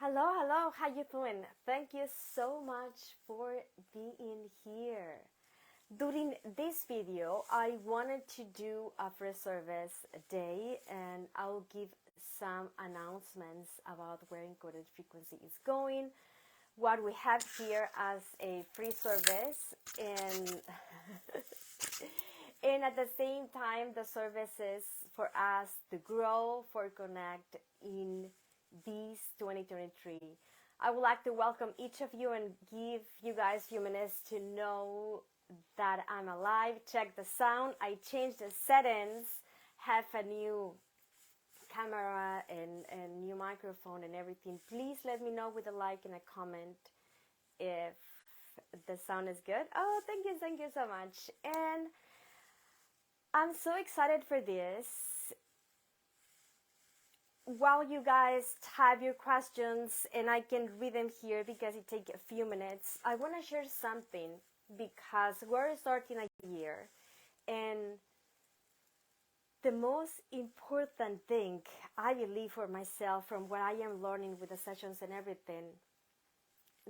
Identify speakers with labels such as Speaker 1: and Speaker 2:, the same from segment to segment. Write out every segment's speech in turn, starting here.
Speaker 1: Hello, hello, how you doing? Thank you so much for being here. During this video, I wanted to do a free service day and I'll give some announcements about where Encoded Frequency is going, what we have here as a free service, and and at the same time the services for us to grow, for connect in this 2023. I would like to welcome each of you and give you guys a few minutes to know that I'm alive. Check the sound. I changed the settings, have a new camera and new microphone and everything. Please let me know with a like and a comment if the sound is good. Oh, thank you so much. And I'm so excited for this. While you guys type your questions and I can read them here because it takes a few minutes, I want to share something because we're starting a year, and the most important thing I believe for myself from what I am learning with the sessions and everything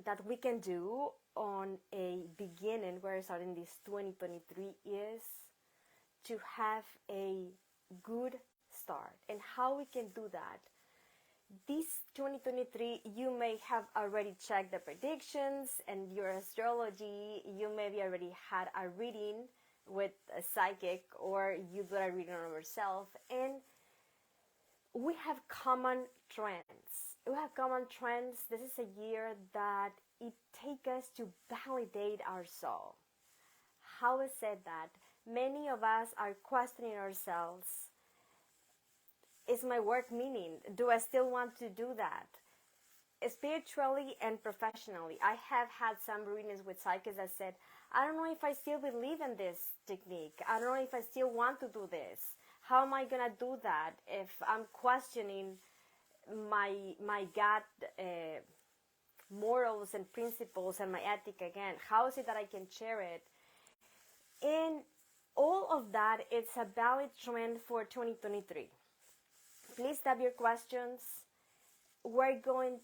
Speaker 1: that we can do on a beginning, we're starting this 2023, is to have a good start. And how we can do that, this 2023, you may have already checked the predictions and your astrology. You maybe already had a reading with a psychic, or you do a reading on yourself, and we have common trends. This is a year that it takes us to validate our soul. How is it that many of us are questioning ourselves? Is my work meaning? Do I still want to do that? Spiritually and professionally, I have had some readings with psychics that said, I don't know if I still believe in this technique. I don't know if I still want to do this. How am I going to do that if I'm questioning my gut morals and principles and my ethic again? How is it that I can share it? And all of that, it's a valid trend for 2023. Please type your questions. I'm going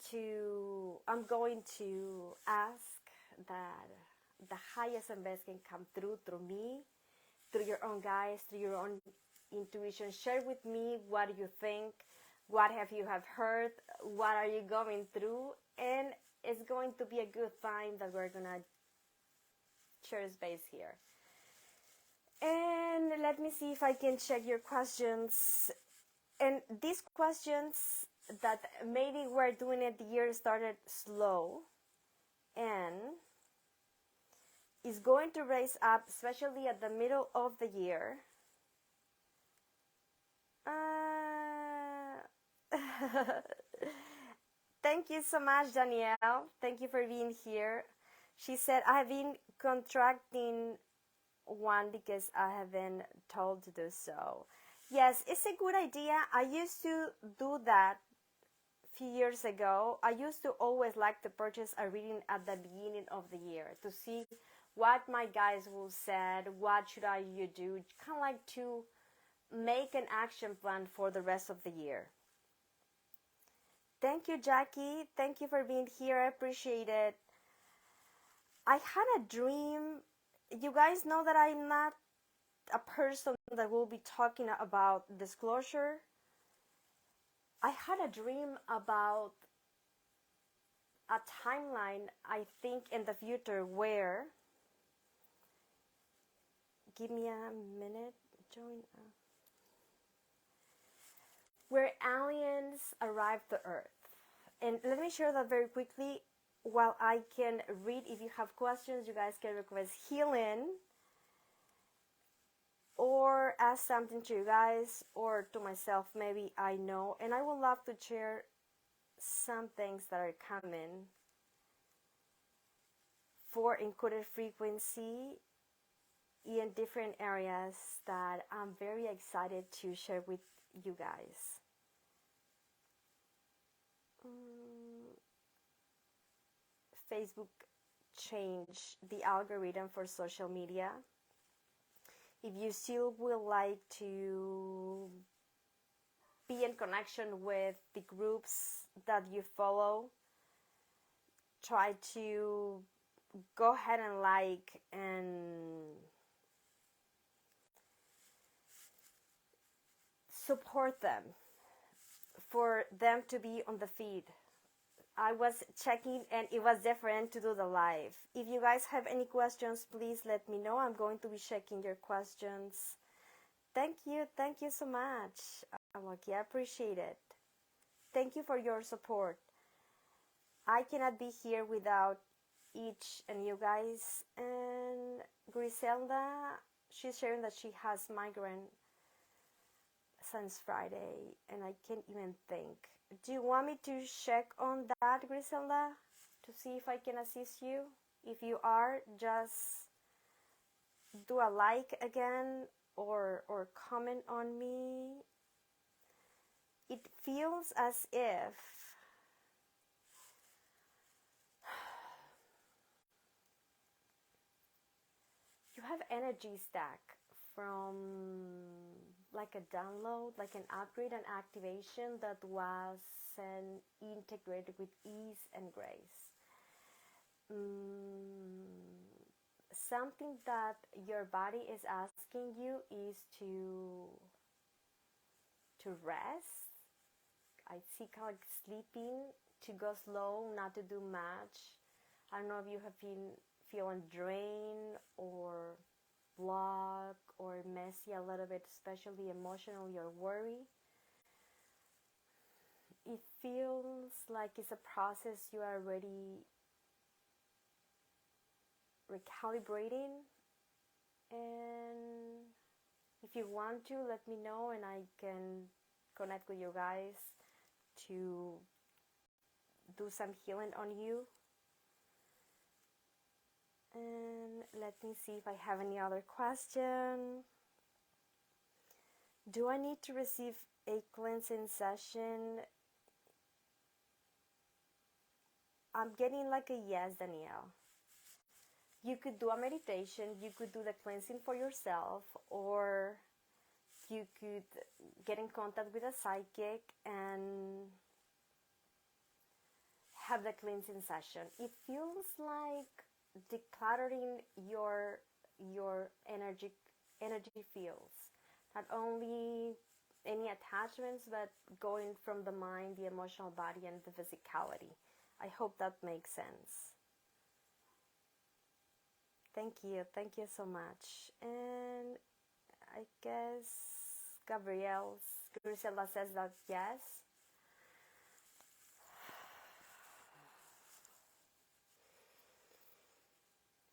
Speaker 1: to ask that the highest and best can come through me, through your own guides, through your own intuition. Share with me what you think, what have you heard, what are you going through, and it's going to be a good time that we're gonna share space here. And let me see if I can check your questions. And these questions that maybe we're doing it, the year started slow and is going to raise up, especially at the middle of the year. Thank you so much, Danielle. Thank you for being here. She said, I have been contracting one because I have been told to do so. Yes, it's a good idea. I used to do that a few years ago. I used to always like to purchase a reading at the beginning of the year to see what my guides will said, what should I do, kind of like to make an action plan for the rest of the year. Thank you, Jackie. Thank you for being here. I appreciate it. I had a dream. You guys know that I'm not a person that will be talking about disclosure. I had a dream about a timeline, I think, in the future where, give me a minute, where aliens arrive to Earth. And let me share that very quickly while I can read. If you have questions, you guys can request healing or ask something to you guys or to myself, maybe I know. And I would love to share some things that are coming for Encoded Frequency in different areas that I'm very excited to share with you guys. Facebook changed the algorithm for social media. If you still would like to be in connection with the groups that you follow, try to go ahead and like and support them for them to be on the feed. I was checking and it was different to do the live. If you guys have any questions, please let me know. I'm going to be checking your questions. Thank you so much, Awaki. I appreciate it. Thank you for your support. I cannot be here without each and you guys. And Griselda, she's sharing that she has migraine since Friday, and I can't even think. Do you want me to check on that, Griselda, to see if I can assist you? If you are, just do a like again or comment on me. It feels as if you have energy stack from like a download, like an upgrade and activation that was integrated with ease and grace. Something that your body is asking you is to rest. I see kind of like sleeping, to go slow, not to do much. I don't know if you have been feeling drained or blocked or messy a little bit, especially emotionally or worry. It feels like it's a process you are already recalibrating, and if you want to, let me know and I can connect with you guys to do some healing on you. And let me see if I have any other question. Do I need to receive a cleansing session? I'm getting like a yes, Danielle. You could do a meditation, you could do the cleansing for yourself, or you could get in contact with a psychic and have the cleansing session. It feels like decluttering your energy fields. Not only any attachments, but going from the mind, the emotional body, and the physicality. I hope that makes sense. Thank you so much. And I guess Grisela says that yes.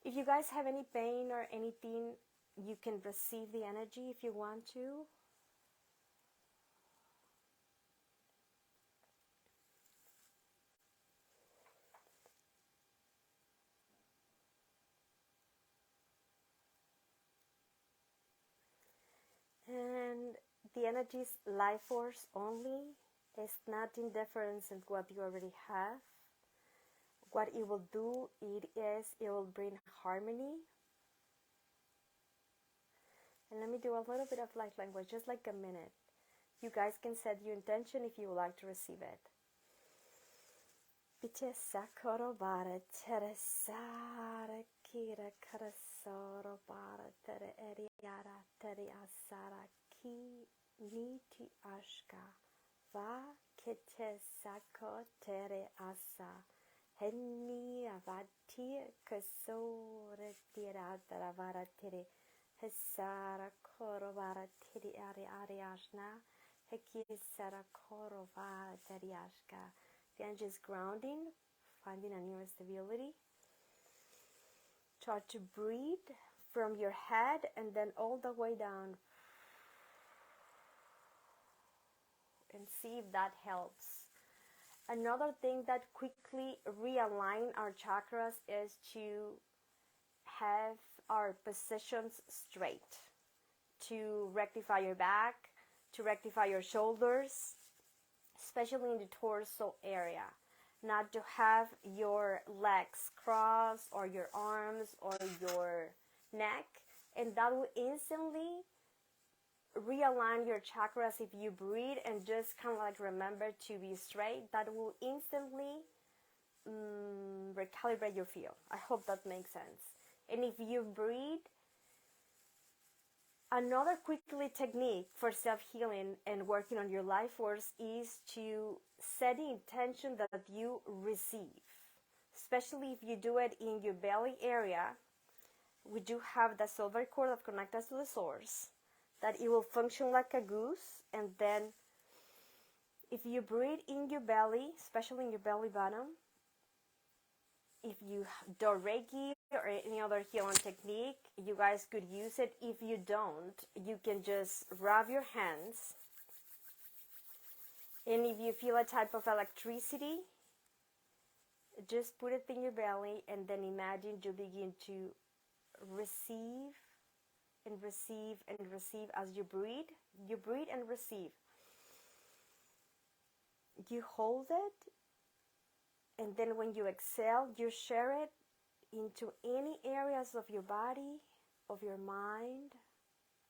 Speaker 1: If you guys have any pain or anything, you can receive the energy if you want to. And the energy is life force only. It's not indifference in what you already have. What it will do, it will bring harmony. And let me do a little bit of light language, just like a minute. You guys can set your intention if you would like to receive it. Bichesa korobara teresara kira karasoro bara tere eriara tere asara ki niti ashka va ketesa ko tere asa henni avati kasore tira taravara tere hesara korobara tere ari ashna hekisara korobara tere ashka. The energy is grounding, finding a near stability. Try to breathe from your head and then all the way down. And see if that helps. Another thing that quickly realign our chakras is to have our positions straight. To rectify your back, to rectify your shoulders, especially in the torso area. Not to have your legs crossed or your arms or your neck, and that will instantly realign your chakras if you breathe and just kind of like remember to be straight. That will instantly recalibrate your field. I hope that makes sense. And if you breathe, another quickly technique for self-healing and working on your life force is to set the intention that you receive, especially if you do it in your belly area. We do have the silver cord that connects us to the source, that it will function like a goose. And then if you breathe in your belly, especially in your belly button, if you do Reiki or any other healing technique, you guys could use it. If you don't, you can just rub your hands. And if you feel a type of electricity, just put it in your belly and then imagine you begin to receive and receive and receive as you breathe. You breathe and receive. You hold it, and then when you exhale, you share it into any areas of your body, of your mind,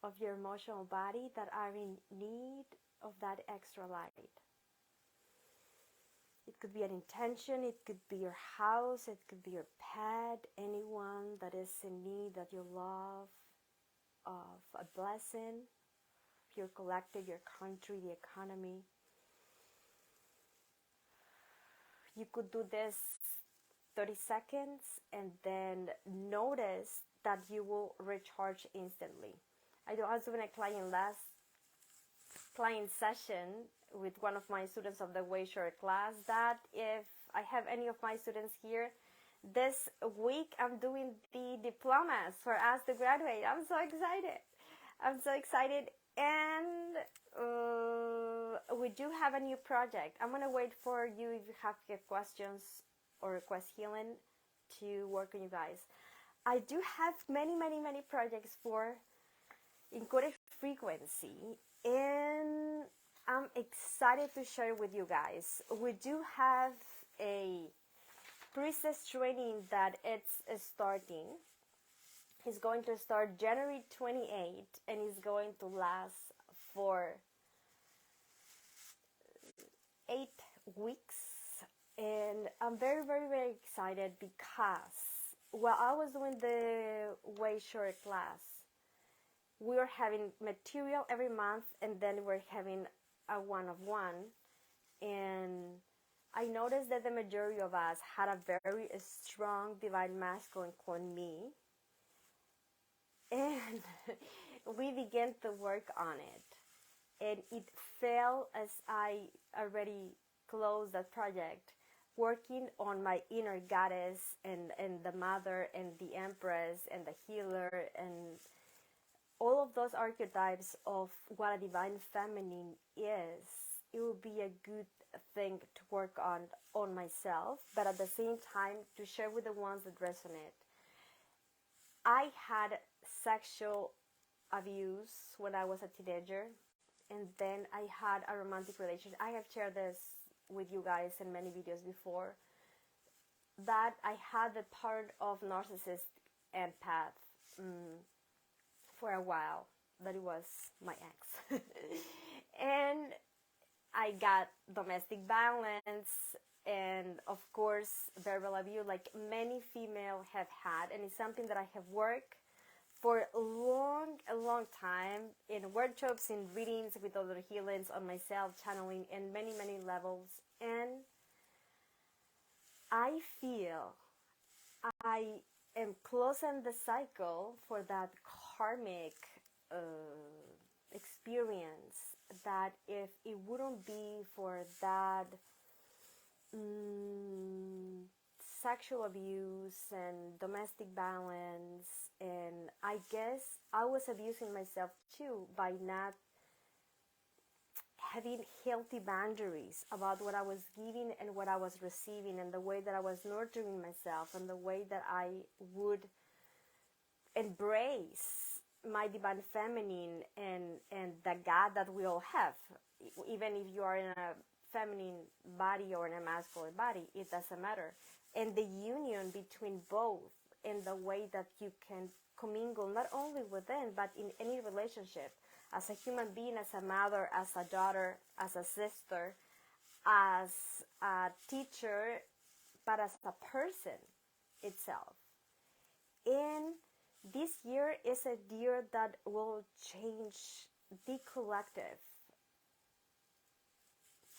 Speaker 1: of your emotional body that are in need of that extra light. It could be an intention, it could be your house, it could be your pet, anyone that is in need that you love of a blessing, your collective, your country, the economy. You could do this 30 seconds and then notice that you will recharge instantly. I do also in a client session with one of my students of the Way Short class, that if I have any of my students here, this week I'm doing the diplomas for us to graduate. I'm so excited. And we do have a new project. I'm going to wait for you if you have questions or request healing to work on you guys. I do have many projects for encoded frequency, and I'm excited to share with you guys. We do have a priestess training that it's starting. It's going to start January 28th and it's going to last for 8 weeks. And I'm very excited because while I was doing the Way Short class, we were having material every month, and then we're having a one-of-one. And I noticed that the majority of us had a very strong divine masculine called me. And we began to work on it. And it felt, as I already closed that project, working on my inner goddess and the mother and the empress and the healer and all of those archetypes of what a divine feminine is. It will be a good thing to work on myself, but at the same time to share with the ones that resonate. I had sexual abuse when I was a teenager, and then I had a romantic relationship. I have shared this with you guys in many videos before, that I had the part of narcissist empath for a while, that it was my ex. And I got domestic violence and of course verbal abuse, like many females have had, and it's something that I have worked for a long time in workshops, in readings with other healings, on myself, channeling, in many levels. And I feel I am closing the cycle for that karmic experience, that if it wouldn't be for that sexual abuse and domestic violence, and I guess I was abusing myself too by not having healthy boundaries about what I was giving and what I was receiving, and the way that I was nurturing myself, and the way that I would embrace my divine feminine and the God that we all have. Even if you are in a feminine body or in a masculine body, it doesn't matter. And the union between both, and the way that you can commingle not only within but in any relationship. as a human being, as a mother, as a daughter, as a sister, as a teacher, but as a person itself. And this year is a year that will change the collective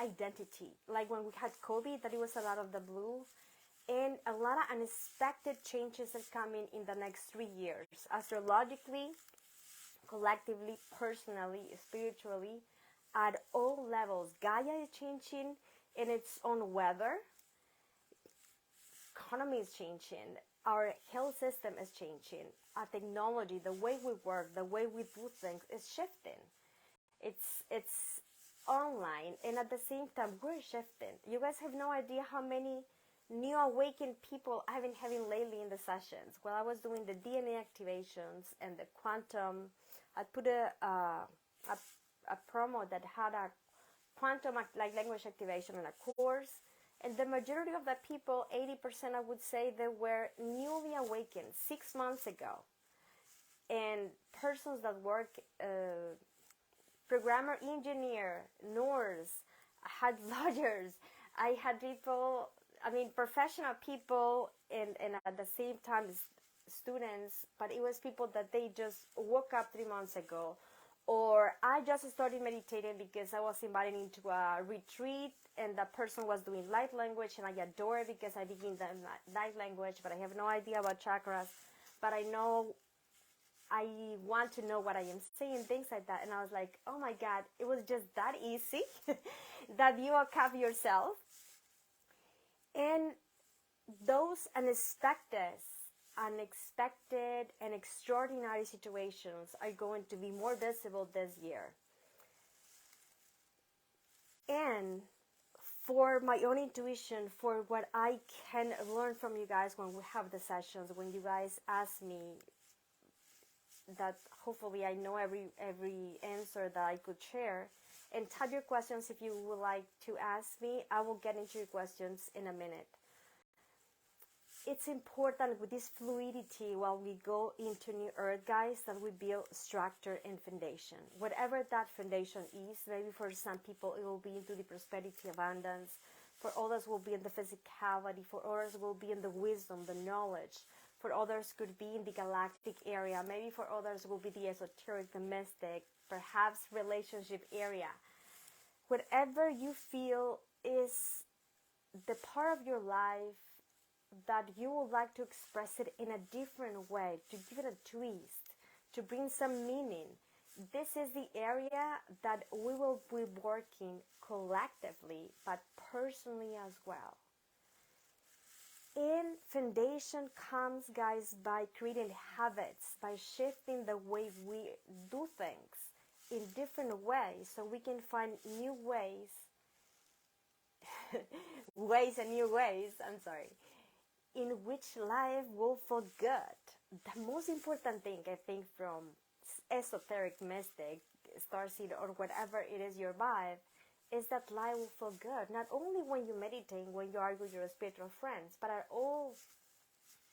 Speaker 1: identity. Like when we had COVID, that it was a lot of the blue, and a lot of unexpected changes are coming in the next 3 years, astrologically, collectively, personally, spiritually, at all levels. Gaia is changing in its own weather. Economy is changing. Our health system is changing. Our technology, the way we work, the way we do things is shifting. It's online, and at the same time we're shifting. You guys have no idea how many new awakened people I've been having lately in the sessions. While I was doing the DNA activations and the quantum, I put a promo that had a quantum like language activation in a course, and the majority of the people, 80% I would say, they were newly awakened 6 months ago, and persons that work programmer, engineer, nurse, I had lawyers, I had people, professional people, and at the same time students, but it was people that they just woke up 3 months ago, or I just started meditating because I was invited into a retreat, and the person was doing light language, and I adore it because I begin the light language, but I have no idea about chakras, but I know I want to know what I am saying, things like that. And I was like, oh my God, it was just that easy that you woke up yourself. And those unexpected and extraordinary situations are going to be more visible this year. And for my own intuition, for what I can learn from you guys when we have the sessions, when you guys ask me, that hopefully I know every answer that I could share. And type your questions if you would like to ask me. I will get into your questions in a minute. It's important with this fluidity while we go into New Earth, guys, that we build structure and foundation. Whatever that foundation is, maybe for some people it will be into the prosperity, abundance. For others will be in the physicality. For others will be in the wisdom, the knowledge. For others could be in the galactic area. Maybe for others will be the esoteric, the mystic, perhaps relationship area. Whatever you feel is the part of your life that you would like to express it in a different way, to give it a twist, to bring some meaning. This is the area that we will be working collectively, but personally as well. And foundation comes, guys, by creating habits, by shifting the way we do things in different ways, so we can find new ways, in which life will feel good. The most important thing, I think, from esoteric, mystic, starseed, or whatever it is your vibe, is that life will feel good. Not only when you meditate, when you are with your spiritual friends, but at all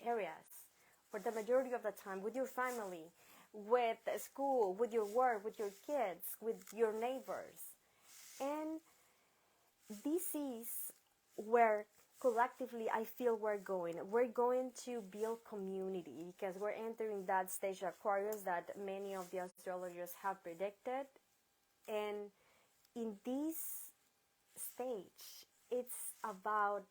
Speaker 1: areas, for the majority of the time, with your family, with school, with your work, with your kids, with your neighbors. And this is where collectively I feel we're going. We're going to build community because we're entering that stage of Aquarius that many of the astrologers have predicted. And in this stage, it's about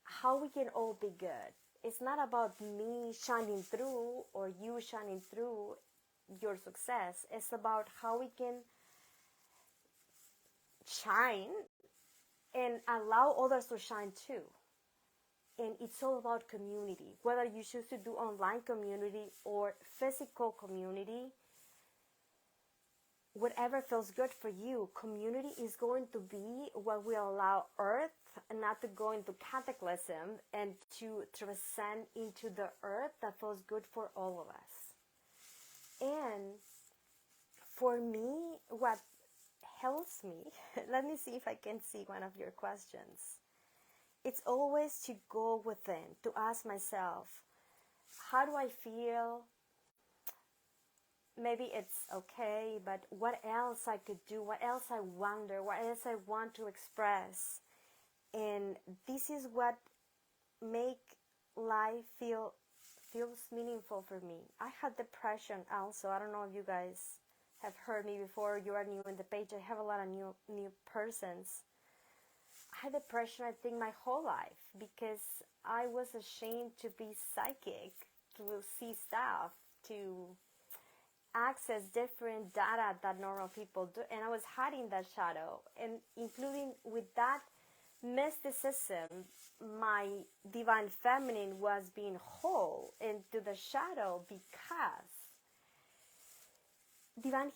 Speaker 1: how we can all be good. It's not about me shining through or you shining through your success. It's about how we can shine and allow others to shine too. And it's all about community. Whether you choose to do online community or physical community, whatever feels good for you, community is going to be what will allow Earth not to go into cataclysm and to transcend into the Earth that feels good for all of us. And for me, what helps me, let me see if I can see one of your questions. It's always to go within, to ask myself, how do I feel? maybe it's okay, but what else I could do, what else I wonder, what else I want to express. And this is what make life feels meaningful for me. I had depression also. I don't know if you guys have heard me before. You are new in the page. I have a lot of new persons. I had depression, I think, my whole life because I was ashamed to be psychic, to see stuff, to access different data that normal people do, and I was hiding that shadow, and including with that mysticism, my divine feminine was being whole into the shadow because divine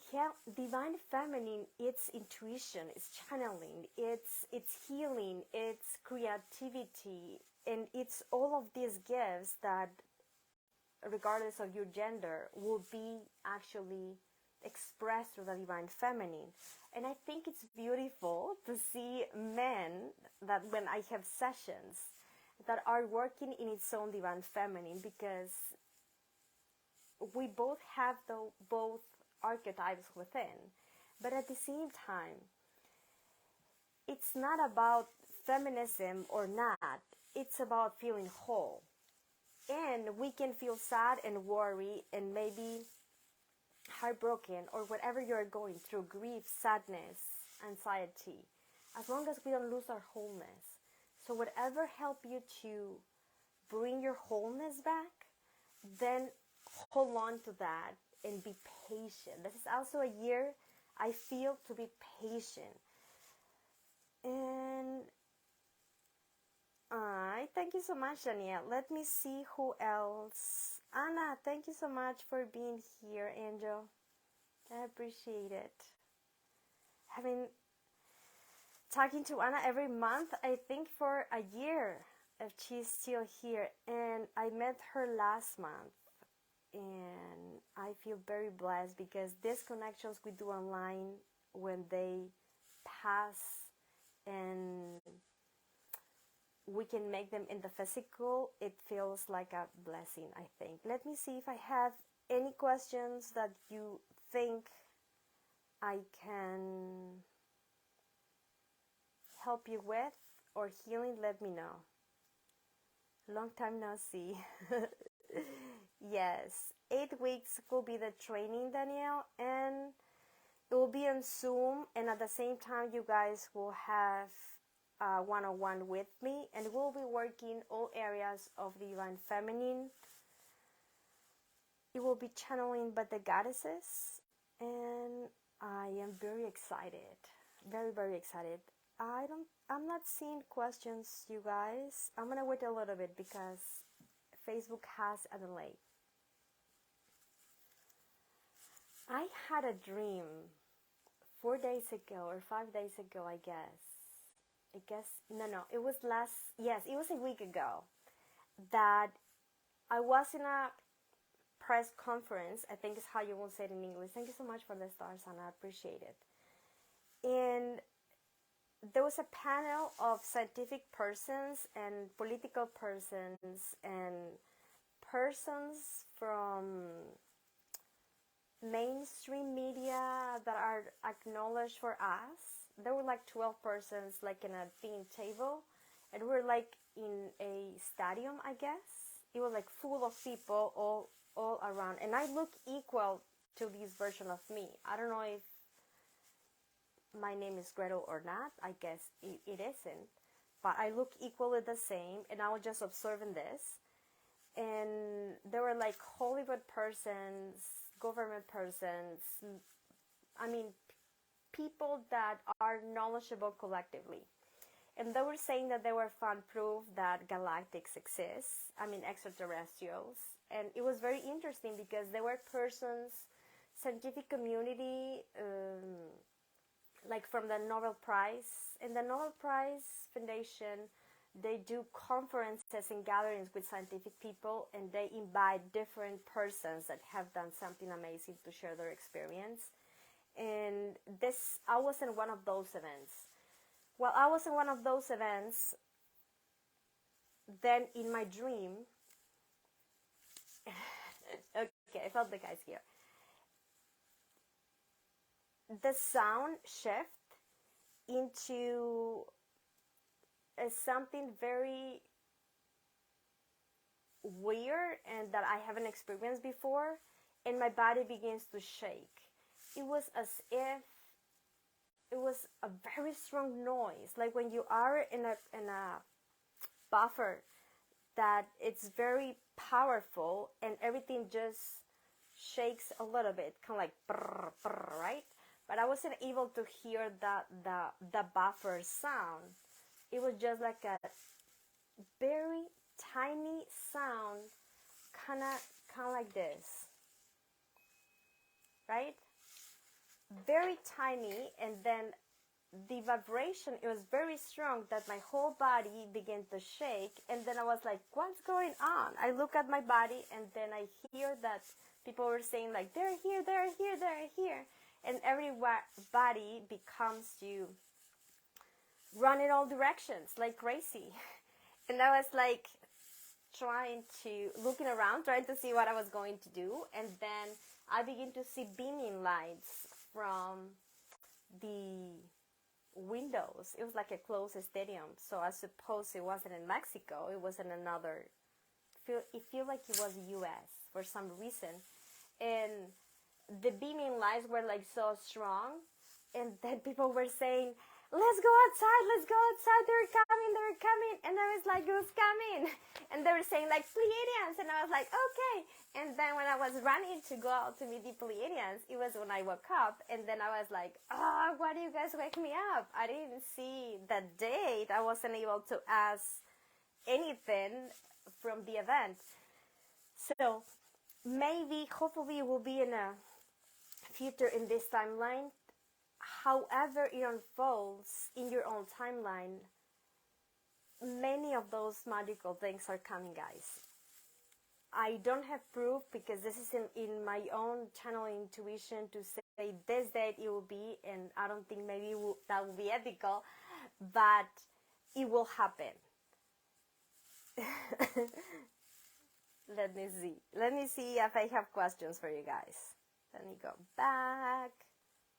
Speaker 1: feminine, it's intuition, it's channeling, it's healing, it's creativity, and it's all of these gifts that, regardless of your gender, will be actually expressed through the divine feminine. And I think it's beautiful to see men that when I have sessions that are working in its own divine feminine, because we both have both archetypes within. But at the same time, it's not about feminism or not, it's about feeling whole. And we can feel sad and worry and maybe heartbroken or whatever you're going through, grief, sadness, anxiety, as long as we don't lose our wholeness. So whatever help you to bring your wholeness back, then hold on to that and be patient. This is also a year I feel to be patient. And thank you so much, Danielle. Let me see who else. Anna, thank you so much for being here, Angel. I appreciate it. Talking to Anna every month, I think for a year, if she's still here. And I met her last month. And I feel very blessed because these connections we do online, when they pass and we can make them in the physical, it feels like a blessing, I think. Let me see if I have any questions that you think I can help you with, or healing. Let me know. Long time no see. Yes, 8 weeks will be the training, Danielle, and it will be on Zoom, and at the same time you guys will have one-on-one with me, and we'll be working all areas of the divine feminine. It will be channeling by the goddesses, and I am very excited, very, very excited. I'm not seeing questions, you guys. I'm gonna wait a little bit because Facebook has a delay. I had a dream 4 days ago or 5 days ago, I guess, no, it was it was a week ago, that I was in a press conference, I think is how you will say it in English. Thank you so much for the stars, and I appreciate it. And there was a panel of scientific persons and political persons and persons from mainstream media that are acknowledged for us. There were like 12 persons, like in a themed table, and we were like in a stadium, I guess. It was like full of people all around, and I look equal to this version of me. I don't know if my name is Gretel or not. I guess it isn't, but I look equally the same, and I was just observing this. And there were like Hollywood persons, government persons, people that are knowledgeable collectively. And they were saying that they were found proof that galactics exist, extraterrestrials. And it was very interesting because there were persons, scientific community, like from the Nobel Prize. And the Nobel Prize Foundation, they do conferences and gatherings with scientific people, and they invite different persons that have done something amazing to share their experience. And I was in one of those events. While I was in one of those events, then in my dream, okay, I felt the guys here. the sound shift into something very weird and that I haven't experienced before, and my body begins to shake. It was as if it was a very strong noise, like when you are in a buffer that it's very powerful and everything just shakes a little bit, kind of like brr, brr, right? But I wasn't able to hear the buffer sound. It was just like a very tiny sound, kind of like this, right? Very tiny, and then the vibration, it was very strong that my whole body began to shake. And then I was like, what's going on? I look at my body, and then I hear that people were saying like, they're here, they're here, they're here. And everybody becomes to run in all directions like crazy. And I was like looking around, trying to see what I was going to do. And then I begin to see beaming lights from the windows. It was like a closed stadium, so I suppose it wasn't in Mexico. It was in another. It feel like it was U.S. for some reason, and the beaming lights were like so strong, and then people were saying, "Let's go outside! Let's go outside! They're coming! They're coming!" And I was like, "Who's coming?" And they were saying like Pleiadians, and I was like, "Okay." And then when I was running to go out to meet the Pleiadians, it was when I woke up, and then I was like, "Oh, why do you guys wake me up? I didn't see the date. I wasn't able to ask anything from the event." So maybe, hopefully, it will be in a future in this timeline. However it unfolds in your own timeline, many of those magical things are coming, guys. I don't have proof because this is in my own channel intuition to say this date it will be, and I don't think maybe that will be ethical, but it will happen. Let me see if I have questions for you guys. Let me go back,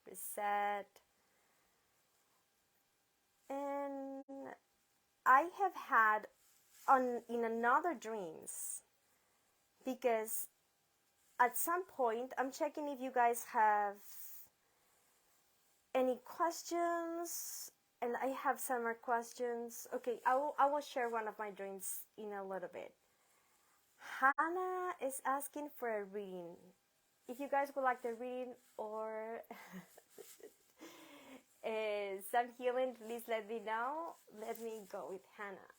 Speaker 1: reset. And I have had in another dreams, because at some point I'm checking if you guys have any questions, and I have some more questions. Okay, I will share one of my dreams in a little bit. Hannah is asking for a reading. If you guys would like the reading or some healing, please let me know. Let me go with Hannah.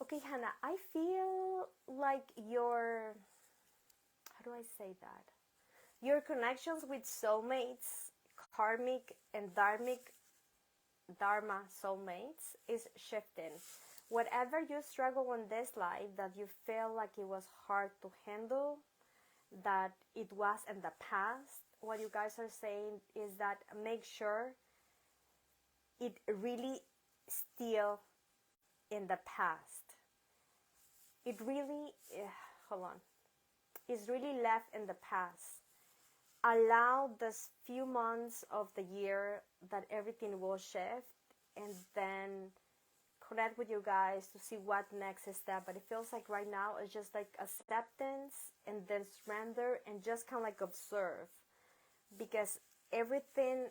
Speaker 1: Okay, Hannah, I feel like how do I say that? Your connections with soulmates, karmic and dharma soulmates is shifting. Whatever you struggle in this life that you feel like it was hard to handle, that it was in the past, what you guys are saying is that make sure it really still in the past. It really, hold on, is really left in the past. Allow this few months of the year that everything will shift, and then connect with you guys to see what next step. But it feels like right now it's just like acceptance and then surrender and just kind of like observe, because everything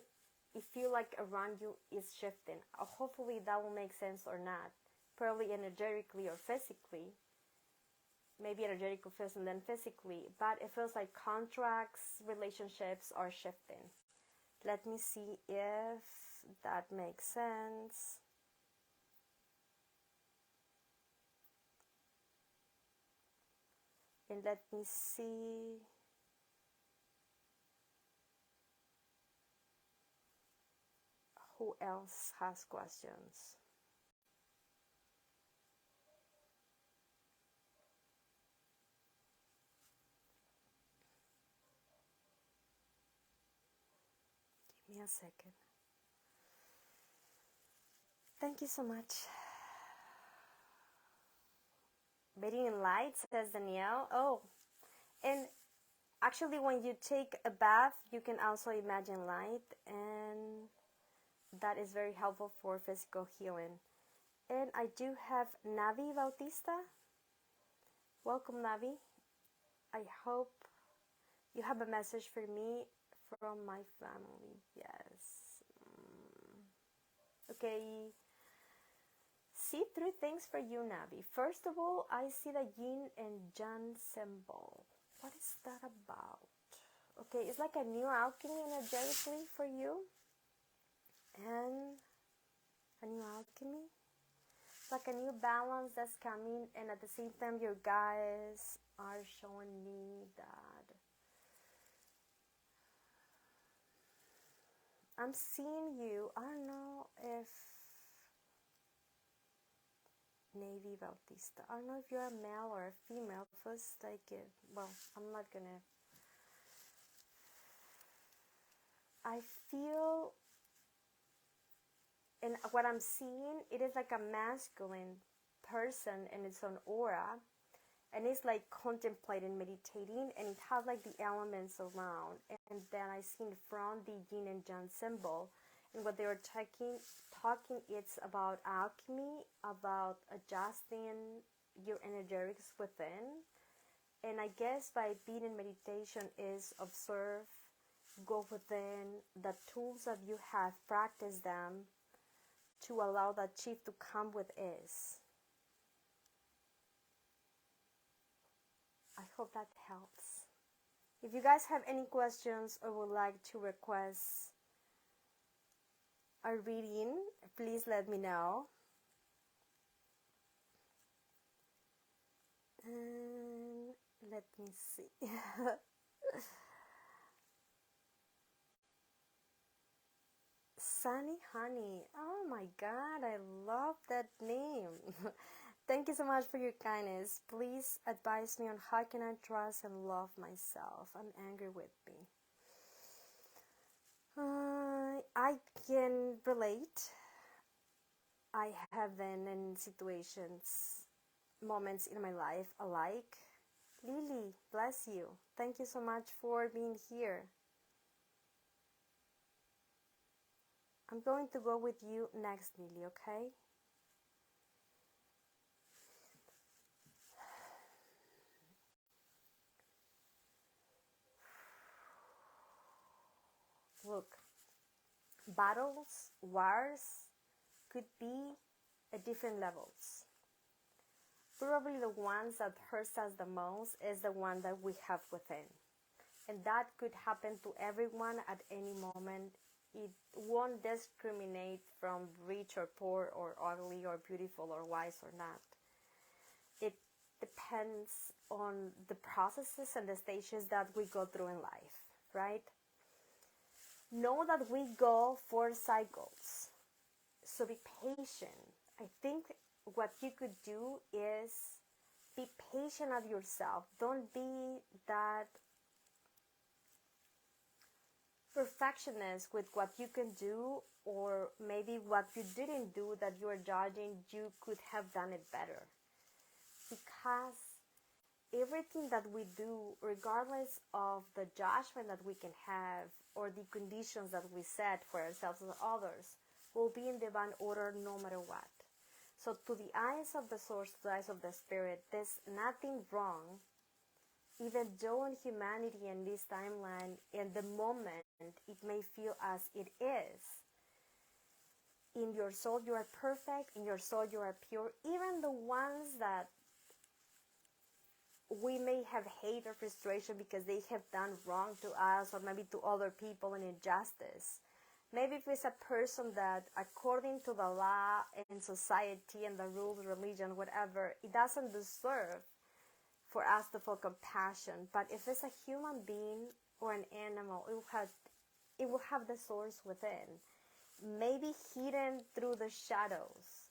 Speaker 1: you feel like around you is shifting. Hopefully that will make sense or not, probably energetically or physically. Maybe energetically first and then physically, but it feels like contracts, relationships are shifting. Let me see if that makes sense. And let me see. Who else has questions? me a second. Thank you so much. Bathing in light, says Danielle. Oh, and actually when you take a bath, you can also imagine light, and that is very helpful for physical healing. And I do have Navi Bautista. Welcome, Navi. I hope you have a message for me from my family. Yes. Okay. See, three things for you, Navi. First of all, I see the yin and yang symbol. What is that about? Okay, it's like a new alchemy energetically for you. And a new alchemy. Like a new balance that's coming, and at the same time your guys are showing me that I'm seeing you. I don't know if Navy Bautista, I don't know if you're a male or a female. First, like it, well, I'm not gonna, I feel, and what I'm seeing, it is like a masculine person in its own aura, and it's like contemplating, meditating, and it has like the elements around, and then I see in front the yin and yang symbol, and what they were talking, it's about alchemy, about adjusting your energetics within, and I guess by being in meditation is observe, go within the tools that you have, practice them to allow that shift to come with ease. I hope that helps. If you guys have any questions or would like to request a reading, please let me know. And let me see. Sunny Honey. Oh my god, I love that name. Thank you so much for your kindness. Please advise me on how can I trust and love myself. I'm angry with me. I can relate. I have been in situations, moments in my life alike. Lily, bless you. Thank you so much for being here. I'm going to go with you next, Lily, okay? Look, battles, wars could be at different levels. Probably the ones that hurts us the most is the one that we have within. And that could happen to everyone at any moment. It won't discriminate from rich or poor or ugly or beautiful or wise or not. It depends on the processes and the stages that we go through in life, right? Know that we go for cycles. So be patient. I think what you could do is be patient of yourself. Don't be that perfectionist with what you can do, or maybe what you didn't do that you are judging you could have done it better. Because everything that we do, regardless of the judgment that we can have or the conditions that we set for ourselves and others, will be in divine order no matter what. So to the eyes of the source, to the eyes of the spirit, there's nothing wrong, even though in humanity and this timeline, in the moment, it may feel as it is. In your soul, you are perfect. In your soul, you are pure. Even the ones that we may have hate or frustration because they have done wrong to us or maybe to other people and injustice. Maybe if it's a person that, according to the law and society and the rules, religion, whatever, it doesn't deserve for us to feel compassion. But if it's a human being or an animal, it will have the source within, maybe hidden through the shadows.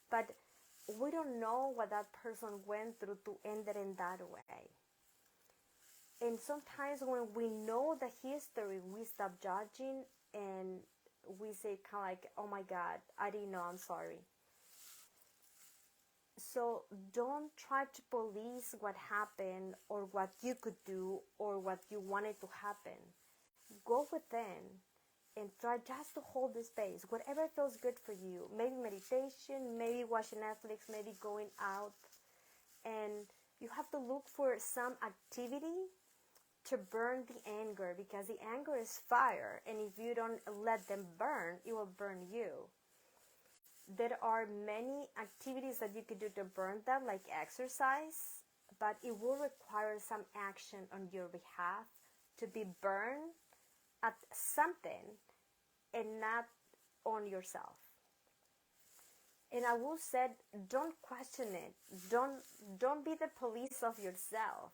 Speaker 1: But we don't know what that person went through to end it in that way. And sometimes when we know the history, we stop judging and we say kind of like, oh my God, I didn't know, I'm sorry. So don't try to police what happened or what you could do or what you wanted to happen. Go within and try just to hold the space, whatever feels good for you. Maybe meditation, maybe watching Netflix, maybe going out. And you have to look for some activity to burn the anger, because the anger is fire, and if you don't let them burn, it will burn you. There are many activities that you could do to burn them, like exercise, but it will require some action on your behalf to be burned at something and not on yourself. And I will say, don't question it. Don't be the police of yourself.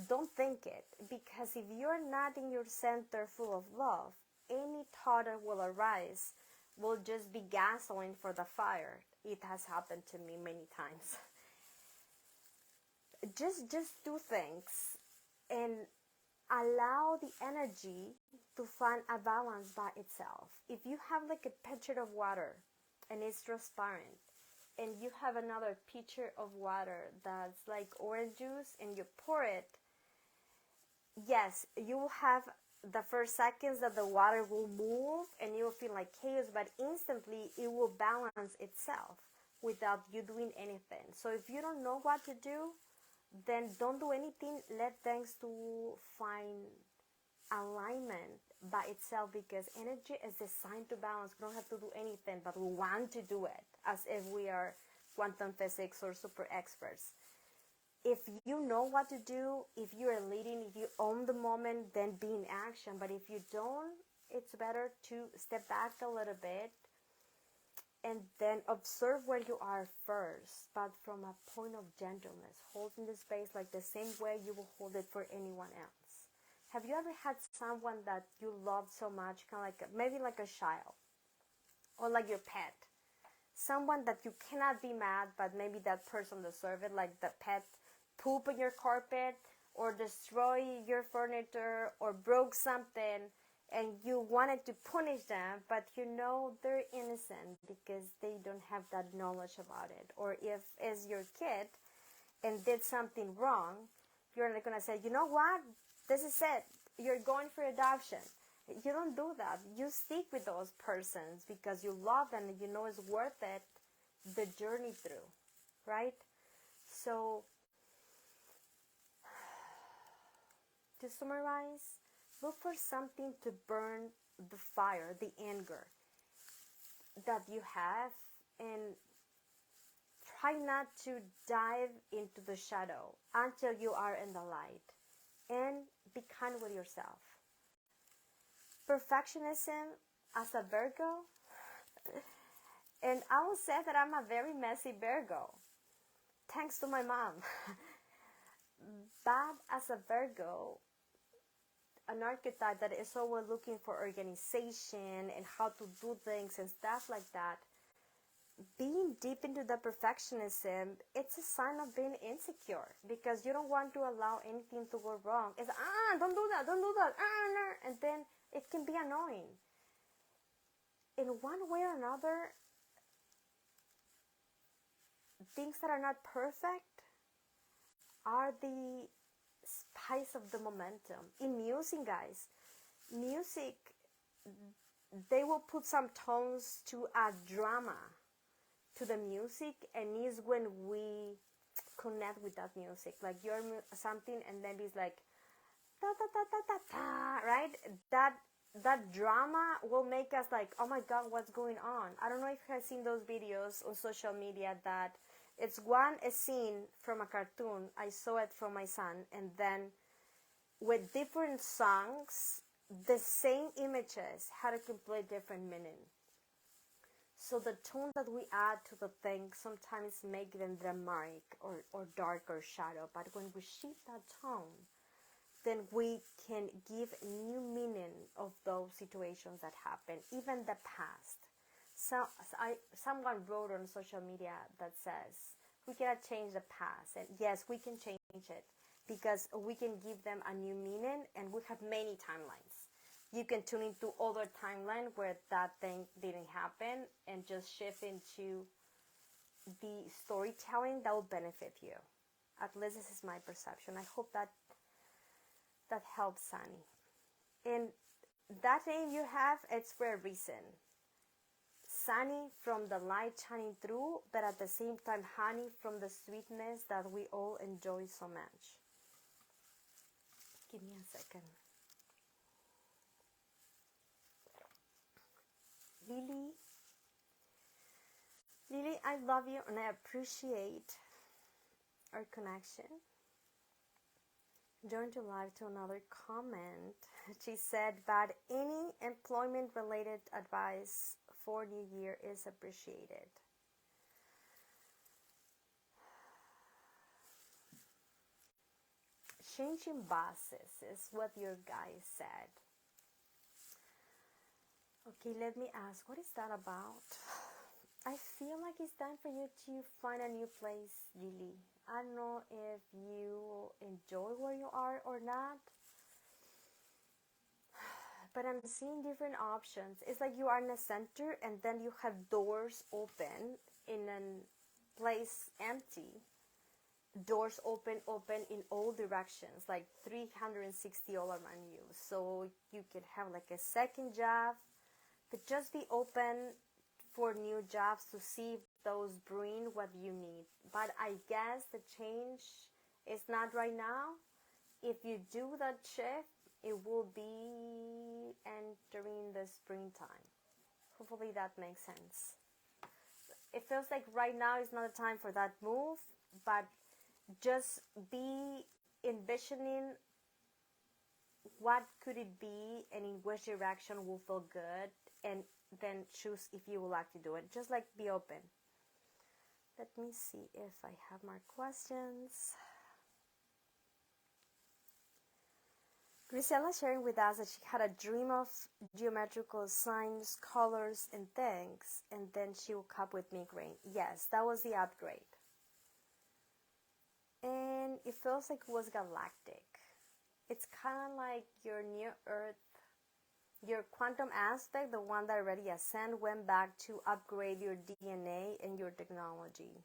Speaker 1: Don't think it, because if you're not in your center full of love, any thought that will arise will just be gasoline for the fire. It has happened to me many times. Just do things and allow the energy to find a balance by itself. If you have like a pitcher of water and it's transparent, and you have another pitcher of water that's like orange juice and you pour it, yes, you will have the first seconds that the water will move and you will feel like chaos, but instantly it will balance itself without you doing anything. So if you don't know what to do, then don't do anything. Let things to find alignment by itself, because energy is designed to balance. We don't have to do anything, but we want to do it as if we are quantum physics or super experts. If you know what to do, if you are leading, if you own the moment, then be in action. But if you don't, it's better to step back a little bit and then observe where you are first, but from a point of gentleness, holding the space like the same way you will hold it for anyone else. Have you ever had someone that you loved so much, kind of like maybe like a child or like your pet? Someone that you cannot be mad, but maybe that person deserves it, like the pet poop on your carpet or destroy your furniture or broke something, and you wanted to punish them, but you know they're innocent because they don't have that knowledge about it. Or if it's your kid and did something wrong, you're not going to say, you know what, this is it, you're going for adoption. You don't do that. You stick with those persons because you love them and you know it's worth it, the journey through, right? So to summarize, look for something to burn the fire, the anger that you have, and try not to dive into the shadow until you are in the light, and be kind with yourself. Perfectionism as a Virgo, and I will say that I'm a very messy Virgo, thanks to my mom. But as a Virgo, an archetype that is always looking for organization and how to do things and stuff like that, being deep into the perfectionism, it's a sign of being insecure, because you don't want to allow anything to go wrong. It's don't do that, no. And then it can be annoying. In one way or another, things that are not perfect are the spice of the momentum. In music, guys, music, they will put some tones to a drama to the music, and is when we connect with that music. Like you're something and then it's like da da da da da da, right? That drama will make us like, oh my god, what's going on? I don't know if you have seen those videos on social media that it's a scene from a cartoon. I saw it from my son, and then with different songs, the same images had a complete different meaning. So the tone that we add to the thing sometimes make them dramatic or dark or shadow. But when we shift that tone, then we can give new meaning of those situations that happen, even the past. Someone wrote on social media that says, we cannot change the past. And yes, we can change it, because we can give them a new meaning, and we have many timelines. you can tune into other timeline where that thing didn't happen and just shift into the storytelling that will benefit you. At least this is my perception. I hope that helps, Sunny. And that name you have, it's for a reason. Sunny from the light shining through, but at the same time honey from the sweetness that we all enjoy so much. Give me a second. Lily, I love you and I appreciate our connection. Joined your live to another comment. She said, but any employment related advice for New Year is appreciated. Changing bosses is what your guy said. Okay, let me ask, what is that about? I feel like it's time for you to find a new place, Lily. I don't know if you enjoy where you are or not, but I'm seeing different options. It's like you are in a center and then you have doors open in a place empty. Doors open in all directions, like 360 all around you. So you can have like a second job, but just be open for new jobs to see if those bring what you need. But I guess the change is not right now. If you do that shift, it will be entering the springtime. Hopefully that makes sense. It feels like right now is not a time for that move, but just be envisioning what could it be and in which direction will feel good, and then choose if you would like to do it. Just like be open. Let me see if I have more questions. Grisela sharing with us that she had a dream of geometrical signs, colors, and things, and then she woke up with migraine. Yes, that was the upgrade. And it feels like it was galactic. It's kind of like your near Earth, your quantum aspect, the one that already ascended, went back to upgrade your DNA and your technology.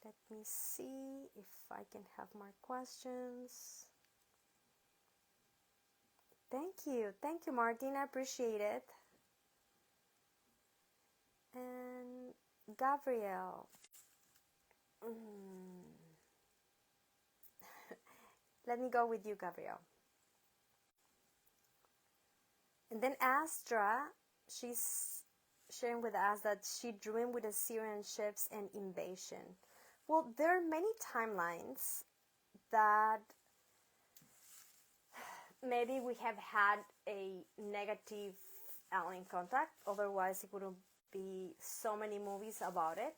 Speaker 1: Let me see if I can have more questions. Thank you, Martin. I appreciate it. And Gabrielle. Let me go with you, Gabrielle. And then Astra, she's sharing with us that she dreamed with Assyrian ships and invasion. Well, there are many timelines that maybe we have had a negative alien contact, otherwise it wouldn't be so many movies about it.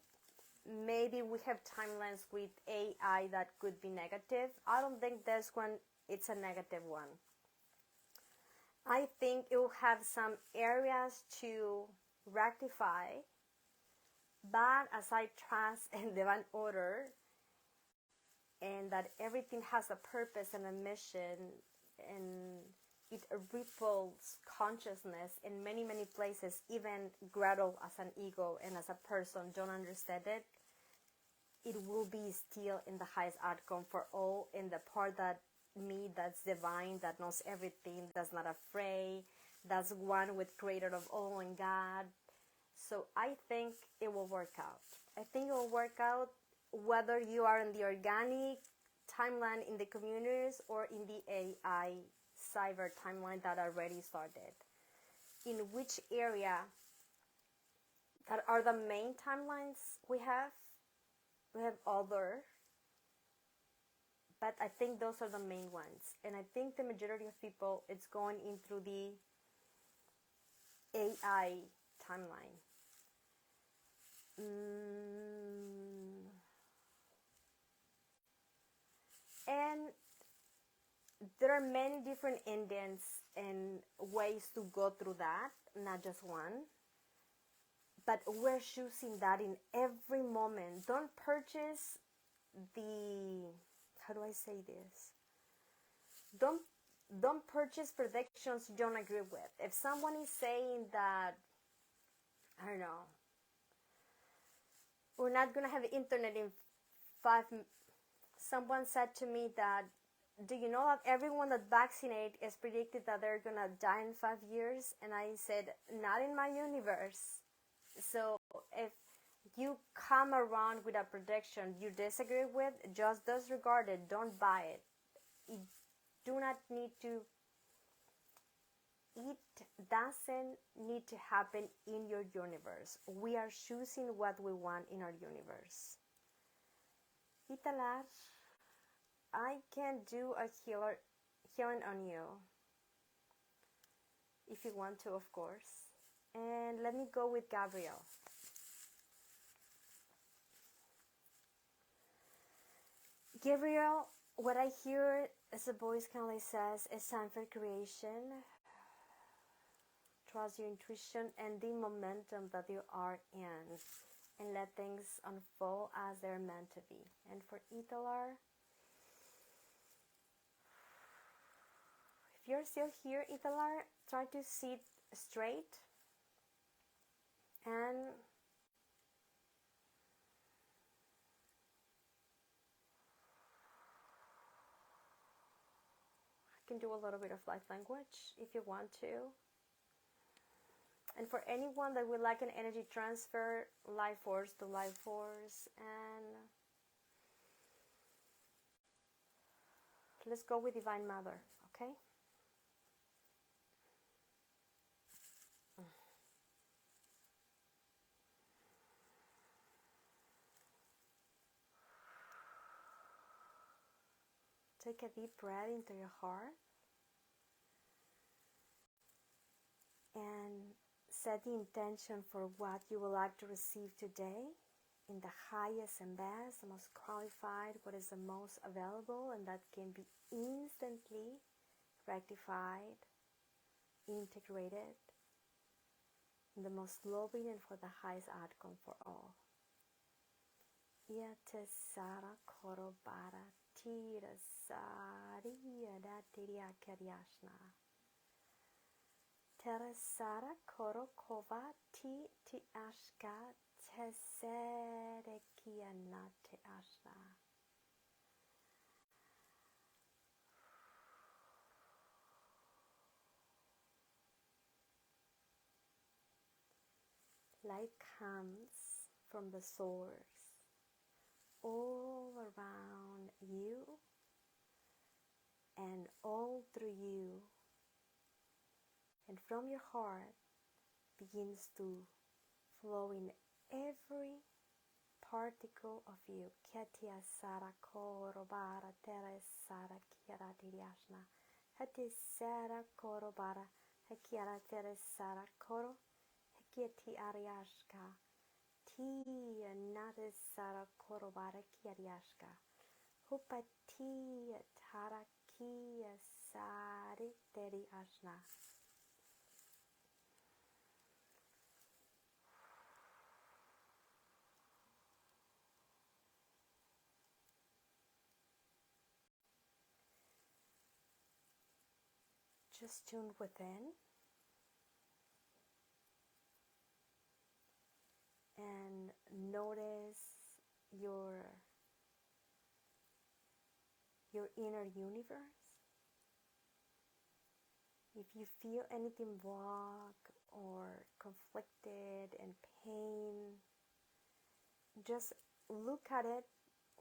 Speaker 1: Maybe we have timelines with AI that could be negative. I don't think this one, it's a negative one. I think it will have some areas to rectify, but as I trust in divine order and that everything has a purpose and a mission, and it ripples consciousness in many, many places. Even Gretel as an ego and as a person don't understand it. It will be still in the highest outcome for all, in the part that me, that's divine, that knows everything, that's not afraid, that's one with creator of all and God. So I think it will work out. I think it will work out whether you are in the organic timeline in the communities or in the AI cyber timeline that already started. In which area that are the main timelines we have other, but I think those are the main ones. And I think the majority of people, it's going in through the AI timeline. And there are many different endings and ways to go through that, not just one. But we're choosing that in every moment. Don't purchase the, how do I say this? don't don't purchase predictions you don't agree with. If someone is saying that, I don't know, we're not gonna have internet in 5. Someone said to me that, do you know that everyone that vaccinated is predicted that they're gonna die in 5 years? And I said, not in my universe. So if you come around with a prediction you disagree with, just disregard it. Don't buy it. You do not need to. It doesn't need to happen in your universe. We are choosing what we want in our universe. Italar, I can do a healing on you if you want to, of course. And let me go with Gabriel. Gabriel, what I hear as a voice kindly says, it's time for creation. Trust your intuition and the momentum that you are in, and let things unfold as they're meant to be. And for Italar, if you're still here, Italar, try to sit straight and I can do a little bit of light language if you want to. And for anyone that would like an energy transfer, life force to life force, and let's go with Divine Mother, okay? Take a deep breath into your heart and set the intention for what you would like to receive today in the highest and best, the most qualified, what is the most available, and that can be instantly rectified, integrated in the most loving and for the highest outcome for all. Yatesara korobara tira sariya datiria karyashna. Terasara korokova ti ashka tesere kianate ashna. Light comes from the source all around you and all through you, and from your heart begins to flow in every particle of you. Ketia sara korobara tere sara kiara diriashna. Hati sara korobara hekiara tere sara koro hekieti ariashka. Ti nate sara korobara kiariashka. Hupati tarakia sari teri ashna. Just tune within and notice your inner universe. If you feel anything block or conflicted and pain, just look at it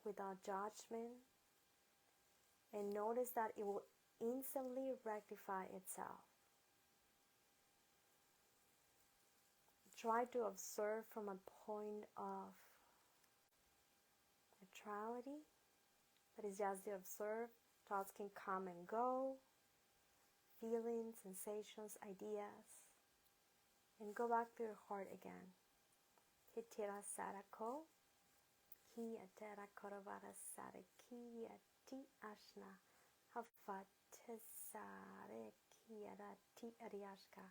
Speaker 1: without judgment and notice that it will instantly rectify itself. Try to observe from a point of neutrality, that is just to observe. Thoughts can come and go, feelings, sensations, ideas, and go back to your heart again. Hitira sarako, ki atera korovara saraki ti ashna, hafatesare kiara ti ariashka.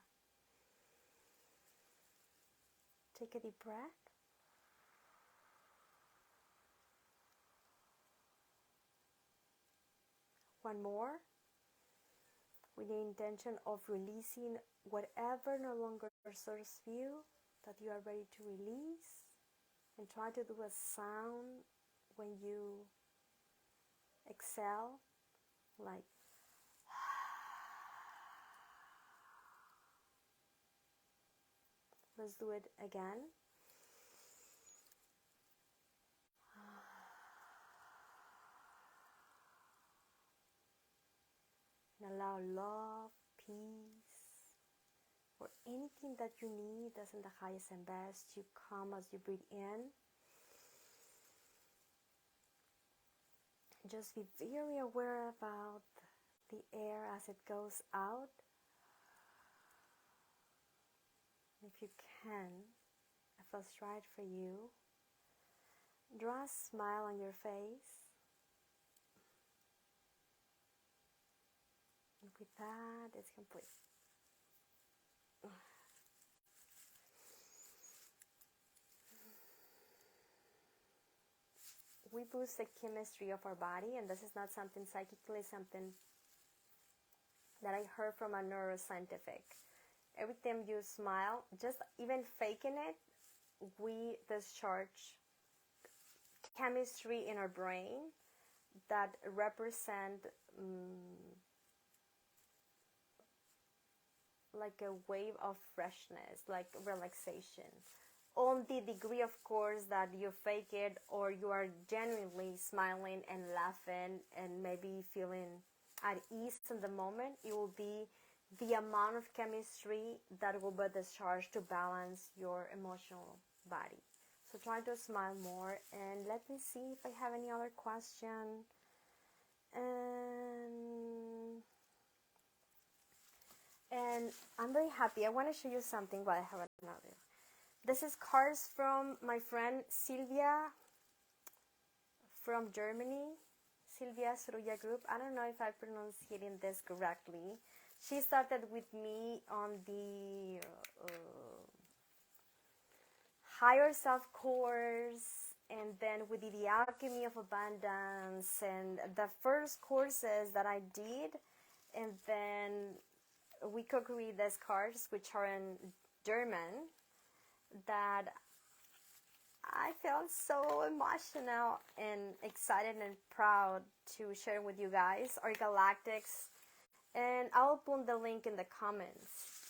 Speaker 1: Take a deep breath. One more. with the intention of releasing whatever no longer serves you, that you are ready to release, and try to do a sound when you exhale, like let's do it again. And allow love, peace, or anything that you need as in the highest and best to come as you breathe in. Just be very aware about the air as it goes out. If you can, if it's right for you, draw a smile on your face. And with that, it's complete. We boost the chemistry of our body, and this is not something psychically, something that I heard from a neuroscientific. Every time you smile, just even faking it, we discharge chemistry in our brain that represent like a wave of freshness, like relaxation. On the degree, of course, that you fake it or you are genuinely smiling and laughing and maybe feeling at ease in the moment, it will be the amount of chemistry that will be discharged to balance your emotional body. So try to smile more, and let me see if I have any other question. And I'm very happy. I want to show you something while I have another. This is cards from my friend Sylvia from Germany, Sylvia Sruya Group. I don't know if I'm pronouncing this correctly. She started with me on the Higher Self course, and then we did the Alchemy of Abundance, and the first courses that I did, and then we co-created these cards, which are in German, that I felt so emotional and excited and proud to share with you guys, our galactics, and I'll put the link in the comments.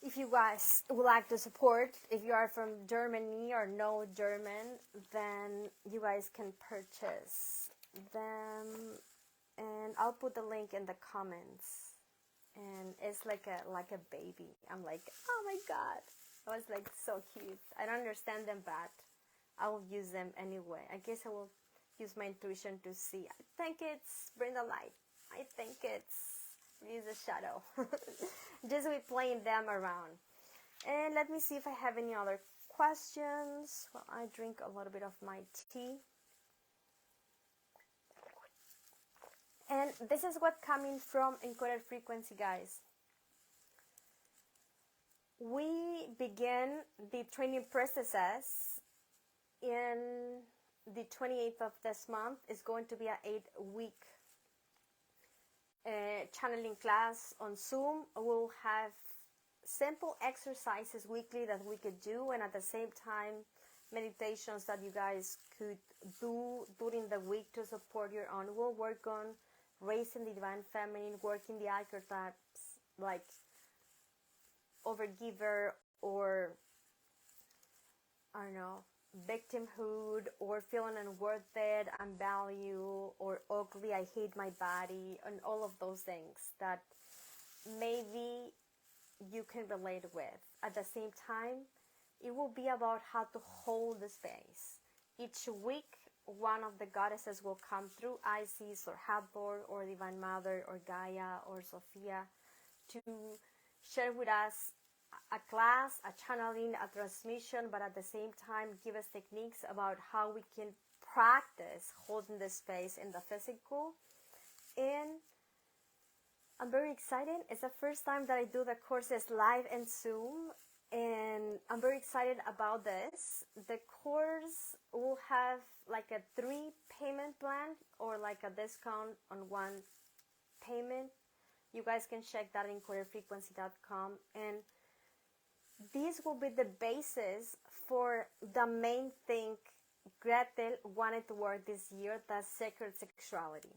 Speaker 1: If you guys would like to support, if you are from Germany or know German, then you guys can purchase them, and I'll put the link in the comments. And it's like a baby. I'm like, oh my god, it was like so cute. I don't understand them, but I will use them anyway. I guess I will use my intuition to see. I think it's bring the light. I think it's use the shadow. Just be playing them around. And let me see if I have any other questions. Well, I drink a little bit of my tea. And this is what coming from Encoded Frequency, guys. We begin the training processes in the 28th of this month. It's going to be an 8-week channeling class on Zoom. We'll have simple exercises weekly that we could do, and at the same time meditations that you guys could do during the week to support your own. We'll work on raising the divine feminine, working the archetypes like overgiver or, I don't know, victimhood, or feeling unworthy, unvalued, or ugly, I hate my body, and all of those things that maybe you can relate with. At the same time, it will be about how to hold the space. Each week, one of the goddesses will come through, Isis or Hathor or Divine Mother or Gaia or Sophia, to share with us a class, a channeling, a transmission, but at the same time give us techniques about how we can practice holding the space in the physical. And I'm very excited. It's the first time that I do the courses live and Zoom, and I'm very excited about this. The course will have like a 3 payment plan or like a discount on one payment. You guys can check that in encodedfrequency.com, and this will be the basis for the main thing Gretel wanted to work this year, that's sacred sexuality.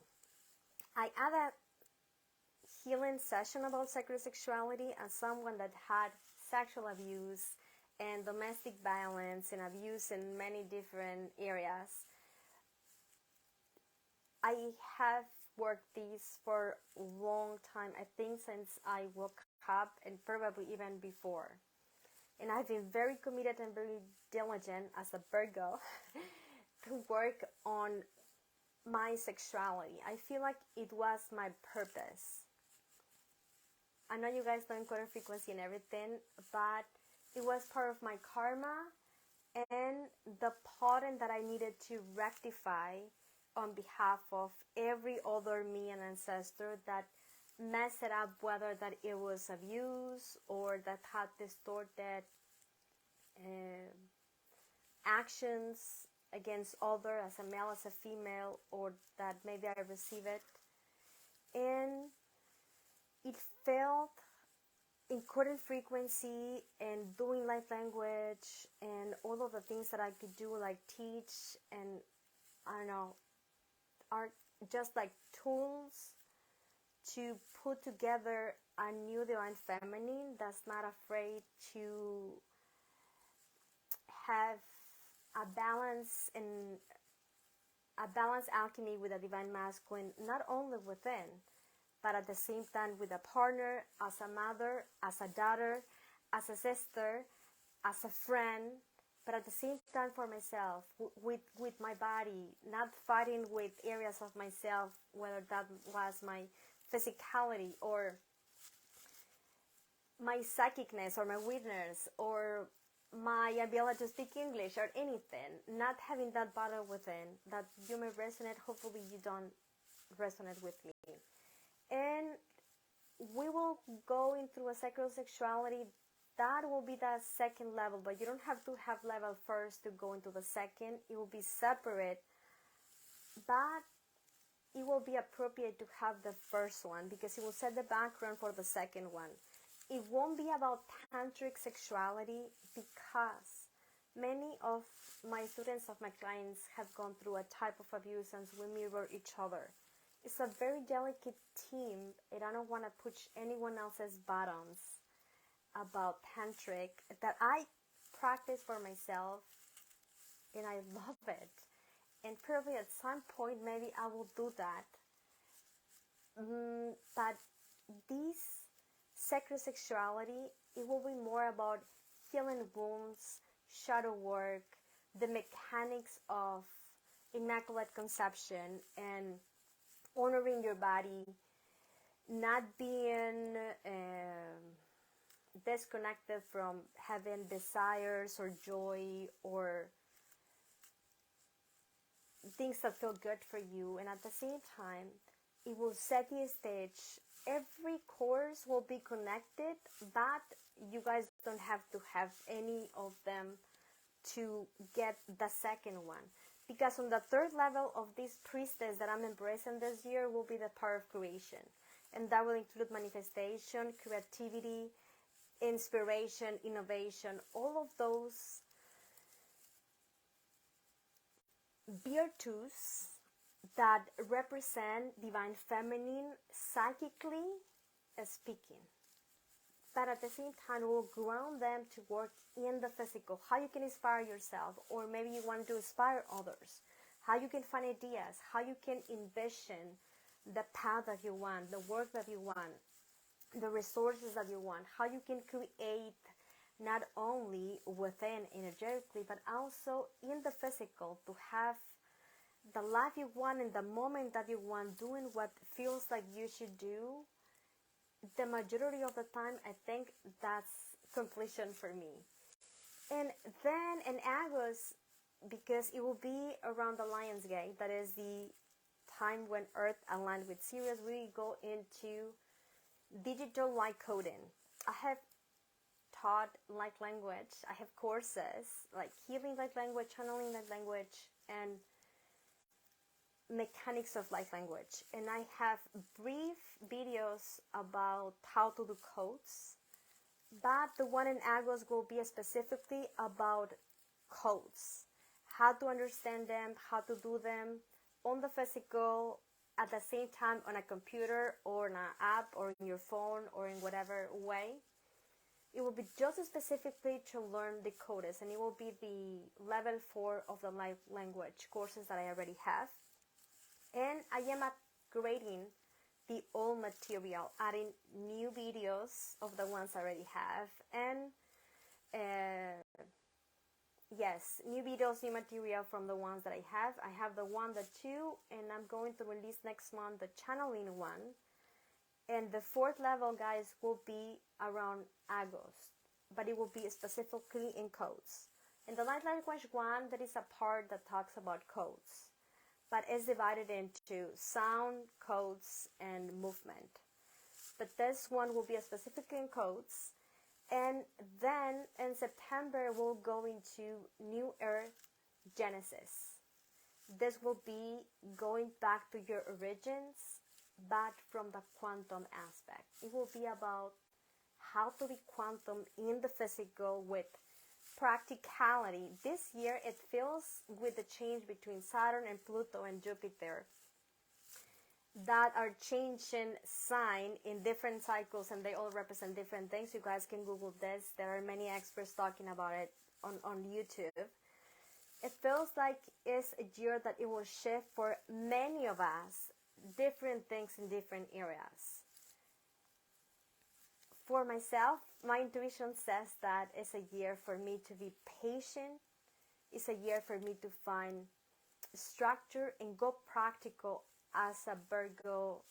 Speaker 1: I had a healing session about sacred sexuality as someone that had sexual abuse and domestic violence and abuse in many different areas. I have worked this for a long time, I think since I woke up and probably even before. And I've been very committed and very diligent as a Virgo to work on my sexuality. I feel like it was my purpose. I know you guys know encoded frequency and everything, but it was part of my karma and the pattern that I needed to rectify on behalf of every other me and ancestor that messed it up, whether that it was abuse or that had distorted actions against other as a male, as a female, or that maybe I receive it. And it felt encoded frequency and doing light language and all of the things that I could do, like teach and I don't know, are just like tools to put together a new divine feminine that's not afraid to have a balance and a balanced alchemy with a divine masculine, not only within, but at the same time with a partner, as a mother, as a daughter, as a sister, as a friend, but at the same time for myself, with my body, not fighting with areas of myself, whether that was my physicality or my psychicness or my weakness or my ability to speak English or anything, not having that battle within, that you may resonate, hopefully you don't resonate with me. And we will go into a sacred sexuality. That will be the second level, but you don't have to have level first to go into the second. It will be separate, but it will be appropriate to have the first one because it will set the background for the second one. It won't be about tantric sexuality because many of my students, of my clients, have gone through a type of abuse and we mirror each other. It's a very delicate team, and I don't want to push anyone else's buttons about tantric that I practice for myself, and I love it. And probably at some point, maybe I will do that. But this sacred sexuality, it will be more about healing wounds, shadow work, the mechanics of immaculate conception, and honoring your body, not being disconnected from having desires or joy or things that feel good for you. And at the same time, it will set the stage. Every course will be connected, but you guys don't have to have any of them to get the second one. Because on the third level of this priestess that I'm embracing this year will be the power of creation. And that will include manifestation, creativity, inspiration, innovation, all of those virtues that represent divine feminine psychically speaking. But at the same time, we'll ground them to work in the physical. How you can inspire yourself, or maybe you want to inspire others. How you can find ideas, how you can envision the path that you want, the work that you want, the resources that you want, how you can create not only within energetically, but also in the physical to have the life you want in the moment that you want, doing what feels like you should do. The majority of the time, I think that's completion for me. And then in August, because it will be around the Lion's Gate, that is the time when Earth aligned with Sirius, we go into digital light coding. I have taught light language. I have courses like healing light language, channeling light language, and mechanics of light language, and I have brief videos about how to do codes, but the one in Agos will be specifically about codes, how to understand them, how to do them on the physical, at the same time on a computer or on an app or in your phone or in whatever way. It will be just specifically to learn the codes, and it will be the level 4 of the light language courses that I already have. And I am upgrading the old material, adding new videos of the ones I already have, and yes, new videos, new material from the ones that I have. I have the 1, the 2, and I'm going to release next month the channeling one. And the 4th level, guys, will be around August, but it will be specifically in codes. In the light language one, there is a part that talks about codes, but it's divided into sound, codes, and movement. But this one will be specifically in codes. And then in September, we'll go into New Earth Genesis. This will be going back to your origins, but from the quantum aspect. It will be about how to be quantum in the physical with practicality. This year, it feels with the change between Saturn and Pluto and Jupiter that are changing sign in different cycles, and they all represent different things. You guys can Google this. There are many experts talking about it on YouTube. It feels like it's a year that it will shift for many of us, different things in different areas. For myself, my intuition says that it's a year for me to be patient. It's a year for me to find structure and go practical as a Virgo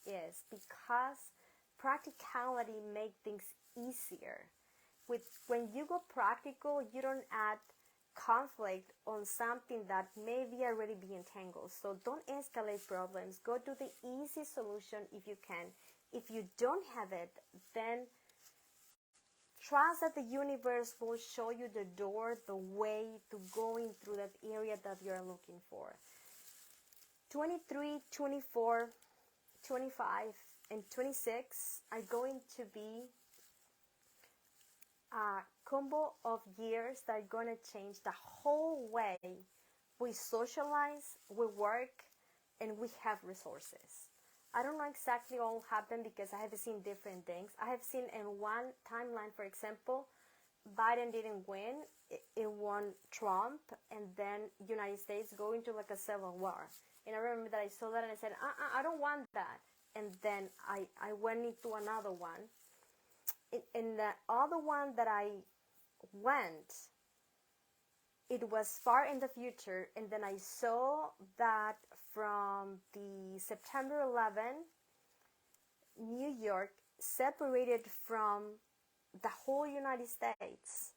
Speaker 1: is, because practicality makes things easier. When you go practical, you don't add conflict on something that maybe already be entangled. So don't escalate problems. Go to the easy solution if you can. If you don't have it, then trust that the universe will show you the door, the way to going through that area that you're looking for. 23, 24, 25, and 26 are going to be a combo of years that are going to change the whole way we socialize, we work, and we have resources. I don't know exactly what will happen because I have seen different things. I have seen in one timeline, for example, Biden didn't win. It won Trump, and then United States go into like a civil war. And I remember that I saw that and I said, I don't want that. And then I went into another one. In the other one that I went, it was far in the future. And then I saw that from the September 11, New York separated from the whole United States.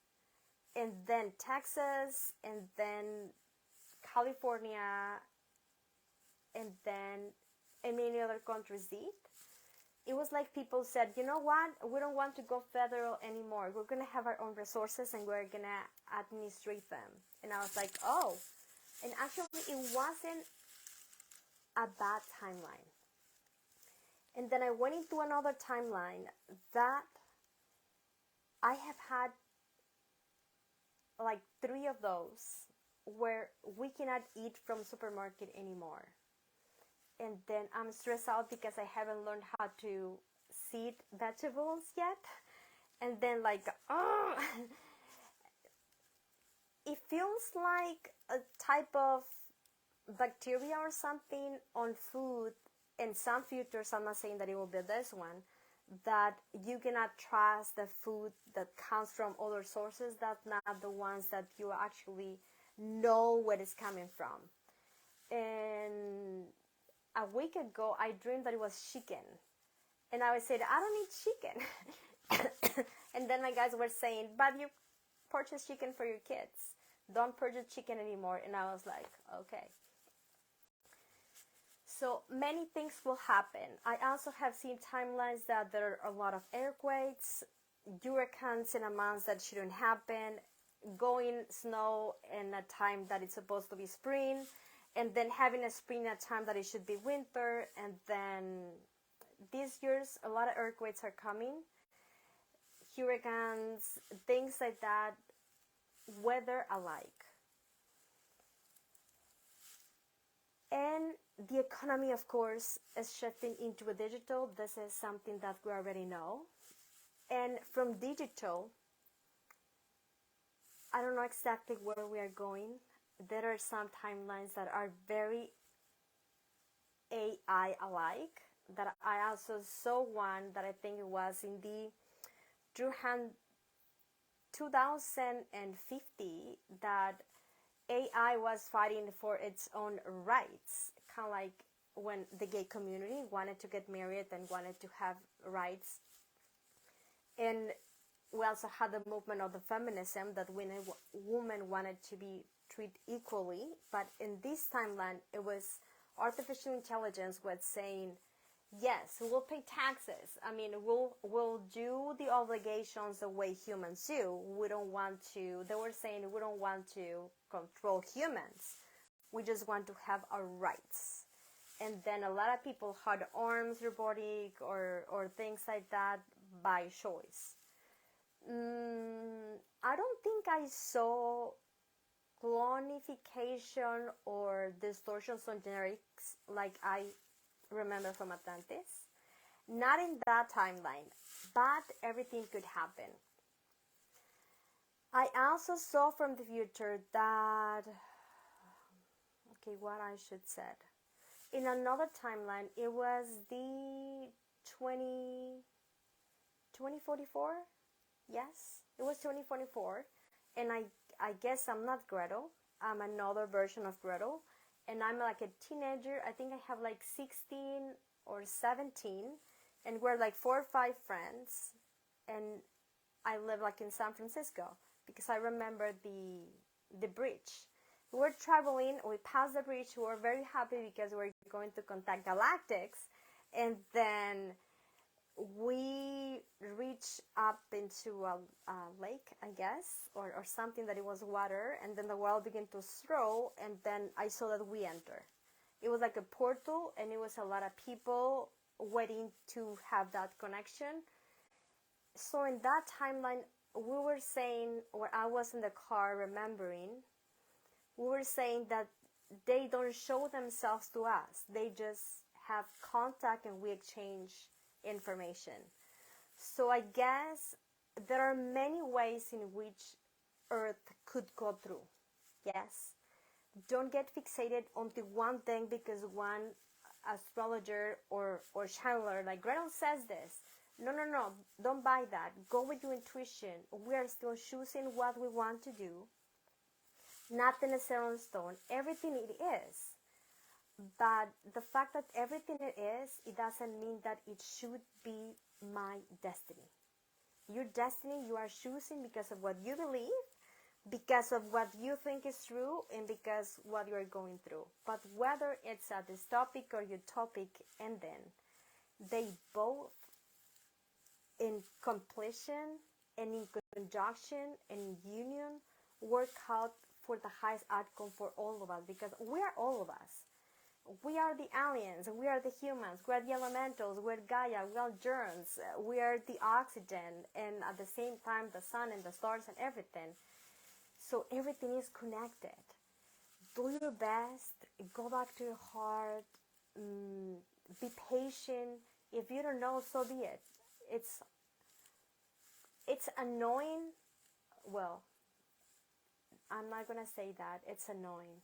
Speaker 1: And then Texas, and then California, and many other countries did. It was like people said, you know what, we don't want to go federal anymore. We're going to have our own resources and we're going to administrate them. And I was like, oh. And actually, it wasn't a bad timeline. And then I went into another timeline that I have had like 3 of those where we cannot eat from supermarket anymore. And then I'm stressed out because I haven't learned how to seed vegetables yet. And then like, oh, it feels like a type of bacteria or something on food. In some futures, I'm not saying that it will be this one, that you cannot trust the food that comes from other sources. That's not the ones that you actually know where it's coming from. And a week ago, I dreamed that it was chicken. And I said, I don't eat chicken. And then my guys were saying, but you purchase chicken for your kids. Don't purchase chicken anymore. And I was like, okay. So many things will happen. I also have seen timelines that there are a lot of earthquakes, hurricanes in a month that shouldn't happen, going snow in a time that it's supposed to be spring, and then having a spring at time that it should be winter, and then these years a lot of earthquakes are coming, hurricanes, things like that, weather alike. And the economy, of course, is shifting into a digital. This is something that we already know. And from digital, I don't know exactly where we are going. There are some timelines that are very AI alike. That I also saw one that I think it was in the 2050 that AI was fighting for its own rights, kind of like when the gay community wanted to get married and wanted to have rights. And we also had the movement of the feminism that women wanted to be treated equally. But in this timeline, it was artificial intelligence was saying, yes, we'll pay taxes. I mean, we'll do the obligations the way humans do. We don't want to, they were saying we don't want to control humans. We just want to have our rights. And then a lot of people had arms robotic or things like that by choice. I don't think I saw clonification or distortions on genetics like I remember from Atlantis. Not in that timeline, but everything could happen. I also saw from the future that, okay, what I should said. In another timeline, it was the 2044? Yes, it was 2044. And I guess I'm not Gretel. I'm another version of Gretel. And I'm like a teenager. I think I have like 16 or 17. And we're like 4 or 5 friends. And I live like in San Francisco. Because I remember the bridge. We were traveling. We passed the bridge. We were very happy because we were going to contact Galactics. And then we reached up into a lake, I guess, or something that it was water, and then the world began to throw, and then I saw that we enter. It was like a portal, and it was a lot of people waiting to have that connection. So in that timeline, we were saying, or I was in the car remembering, we were saying that they don't show themselves to us. They just have contact and we exchange information. So I guess there are many ways in which Earth could go through. Yes. Don't get fixated on the one thing because one astrologer or channeler like Gretel says this. No. Don't buy that. Go with your intuition. We are still choosing what we want to do. Nothing is set in stone. Everything it is. But the fact that everything it is, it doesn't mean that it should be my destiny. Your destiny you are choosing because of what you believe, because of what you think is true, and because what you are going through. But whether it's a dystopic or utopic ending, they both in completion and in conjunction and in union work out for the highest outcome for all of us, because we are all of us. We are the aliens, we are the humans, we are the elementals, we are Gaia, we are germs, we are the oxygen, and at the same time the sun and the stars and everything. So everything is connected. Do your best, go back to your heart, be patient. If you don't know, so be it. It's annoying. Well, I'm not going to say that. It's annoying.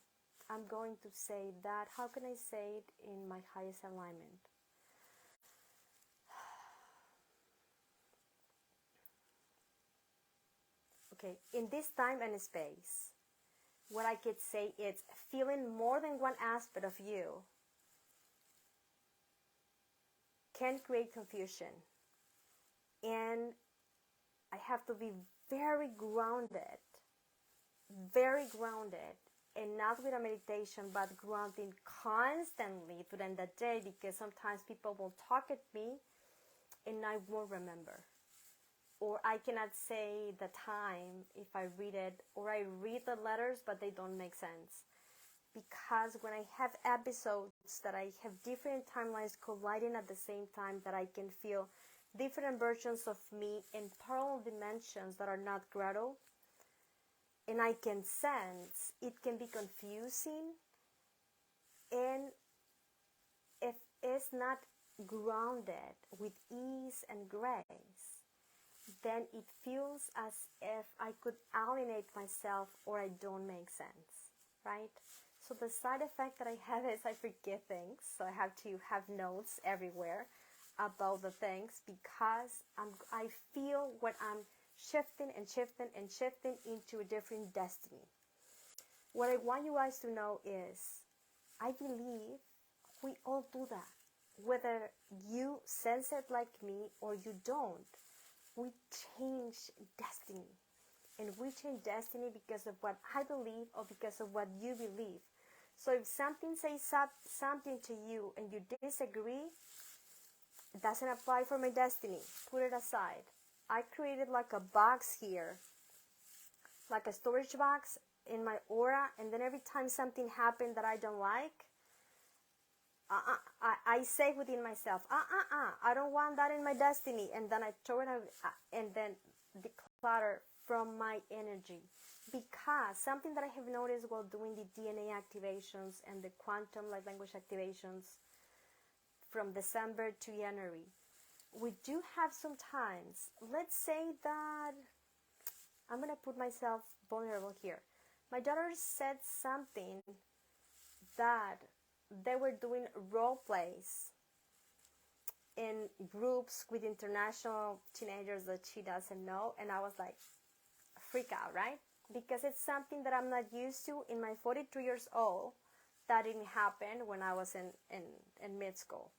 Speaker 1: I'm going to say that, how can I say it in my highest alignment? Okay, in this time and space, what I could say is feeling more than one aspect of you can create confusion. And I have to be very grounded, and not with a meditation, but grounding constantly during the day, because sometimes people will talk at me and I won't remember. Or I cannot say the time if I read it, or I read the letters but they don't make sense. because when I have episodes that I have different timelines colliding at the same time, that I can feel different versions of me in parallel dimensions that are not Gretel, and I can sense, it can be confusing, and if it's not grounded with ease and grace, then it feels as if I could alienate myself or I don't make sense, right? So the side effect that I have is I forget things, so I have to have notes everywhere about the things, because I feel what I'm shifting and shifting and shifting into a different destiny. What I want you guys to know is, I believe we all do that. Whether you sense it like me or you don't, we change destiny. And we change destiny because of what I believe or because of what you believe. So if something says something to you and you disagree, it doesn't apply for my destiny. Put it aside. I created like a box here, like a storage box in my aura, and then every time something happened that I don't like, I say within myself, I don't want that in my destiny, and then I throw it out, and then declutter from my energy. Because something that I have noticed while doing the DNA activations and the quantum light language activations from December to January, we do have sometimes, let's say that, I'm going to put myself vulnerable here. My daughter said something that they were doing role plays in groups with international teenagers that she doesn't know, and I was like, freak out, right? Because it's something that I'm not used to in my 42 years old. That didn't happen when I was in mid school.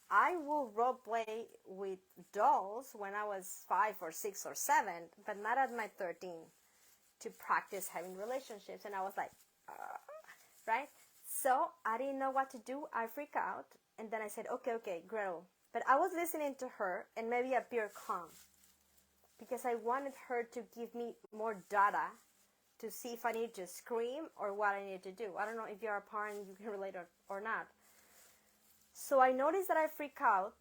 Speaker 1: I will role play with dolls when I was 5 or 6 or 7, but not at my 13, to practice having relationships. And I was like, right? So I didn't know what to do. I freak out. And then I said, okay, Gretel. But I was listening to her and maybe appear calm, because I wanted her to give me more data to see if I need to scream or what I need to do. I don't know if you're a parent, you can relate or not. So I noticed that I freak out,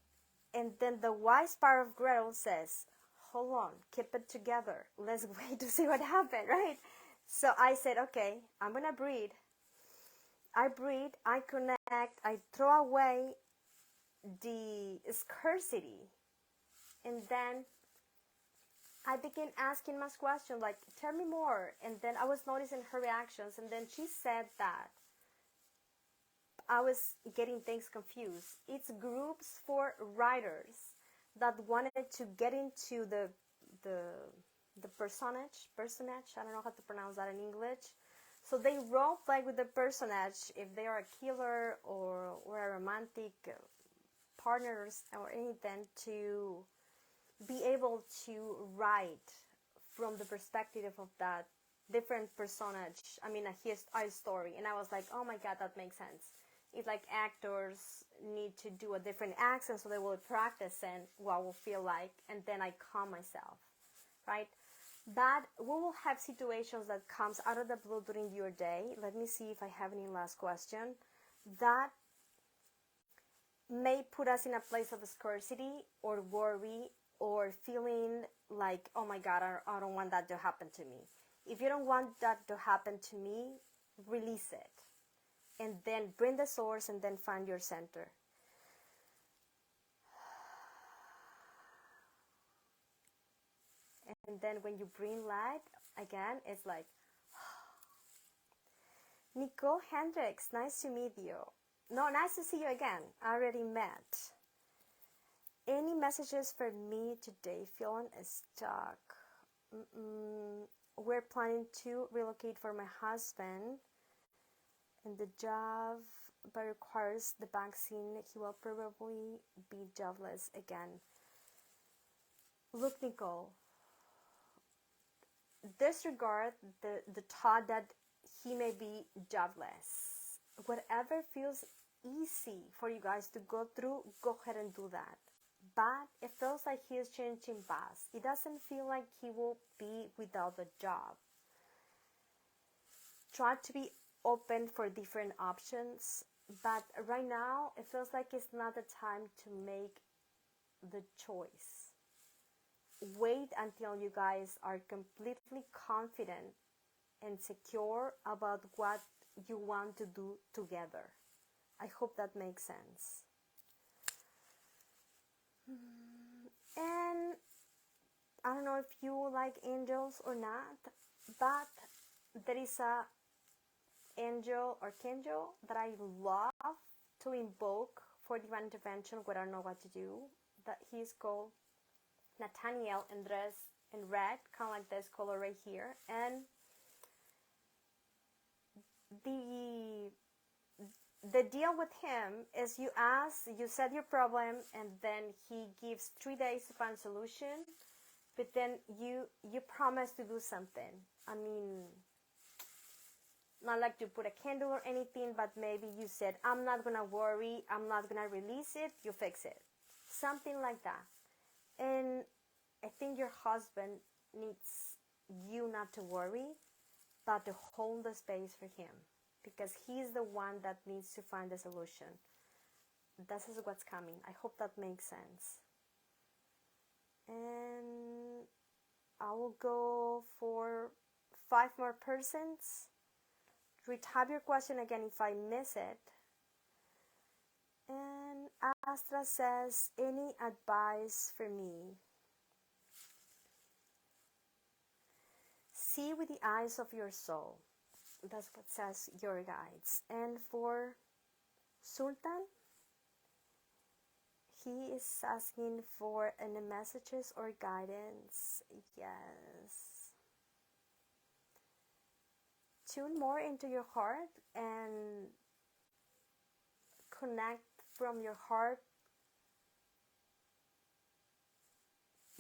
Speaker 1: and then the wise part of Gretel says, hold on, keep it together. Let's wait to see what happened, right? So I said, okay, I'm going to breathe. I breathe, I connect, I throw away the scarcity. And then I began asking my questions like, tell me more. And then I was noticing her reactions. And then she said that I was getting things confused. It's groups for writers that wanted to get into the personage. I don't know how to pronounce that in English. So they role play with the personage if they are a killer or a romantic partners or anything, to be able to write from the perspective of that different personage. I mean, a story. And I was like, oh my God, that makes sense. It's like actors need to do a different accent, so they will practice and what will feel like, and then I calm myself, right? But we will have situations that comes out of the blue during your day. Let me see if I have any last question. That may put us in a place of scarcity or worry or feeling like, oh my God, I don't want that to happen to me. If you don't want that to happen to me, release it. And then bring the source and then find your center. And then when you bring light, again, it's like, Nicole Hendricks, nice to meet you. No, nice to see you again. I already met. Any messages for me today? Feeling stuck. We're planning to relocate for my husband, and the job but requires the vaccine. He will probably be jobless again. Look, Nicole, disregard the thought that he may be jobless. Whatever feels easy for you guys to go through, go ahead and do that. But it feels like he is changing paths. It doesn't feel like he will be without a job. Try to be open for different options, but right now it feels like it's not the time to make the choice. Wait until you guys are completely confident and secure about what you want to do together. I hope that makes sense. And I don't know if you like angels or not, but there is a angel, archangel, that I love to invoke for divine intervention when I don't know what to do. That he's called Nathaniel, and dressed in red, kind of like this color right here. And the deal with him is you ask, you set your problem, and then he gives 3 days to find a solution. But then you promise to do something. I mean, not like to put a candle or anything, but maybe you said, I'm not gonna worry, I'm not gonna release it, you fix it. Something like that. And I think your husband needs you not to worry, but to hold the space for him, because he's the one that needs to find the solution. This is what's coming. I hope that makes sense. And I will go for 5 more persons. Retype your question again if I miss it. And Astra says, any advice for me? See with the eyes of your soul. That's what says your guides. And for Sultan, he is asking for any messages or guidance. Yes. Tune more into your heart and connect from your heart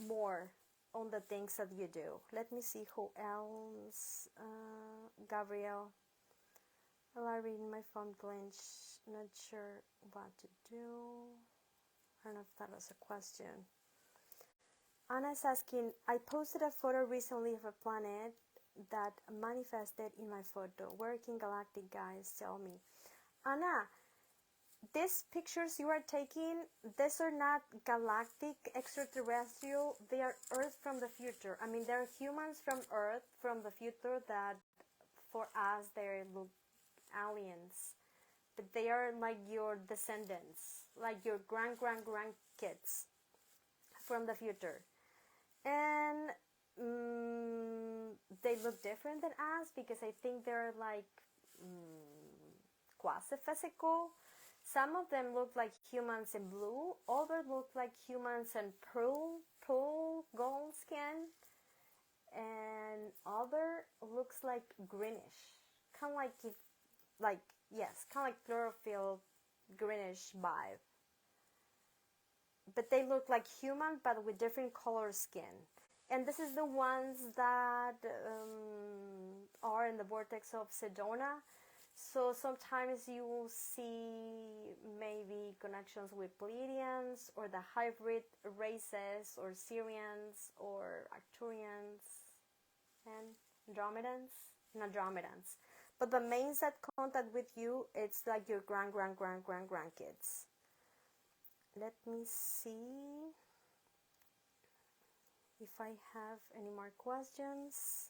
Speaker 1: more on the things that you do. Let me see who else. Gabriel. Well, I read my phone glitch. Not sure what to do. I don't know if that was a question. Anna's asking, I posted a photo recently of a planet that manifested in my photo. Working galactic guys, tell me. Anna, these pictures you are taking, these are not galactic extraterrestrial. They are Earth from the future. I mean, they're humans from Earth from the future that for us they look aliens. But they are like your descendants, like your grandkids from the future. And they look different than us because I think they're like quasi-physical. Some of them look like humans in blue, others look like humans in pearl gold skin, and other looks like greenish, kind of like yes, kind of like chlorophyll greenish vibe. But they look like human, but with different color skin. And this is the ones that are in the vortex of Sedona. So sometimes you will see maybe connections with Pleiadians or the hybrid races or Syrians or Arcturians and Andromedans. But the main set contact with you, it's like your grandkids. Let me see if I have any more questions.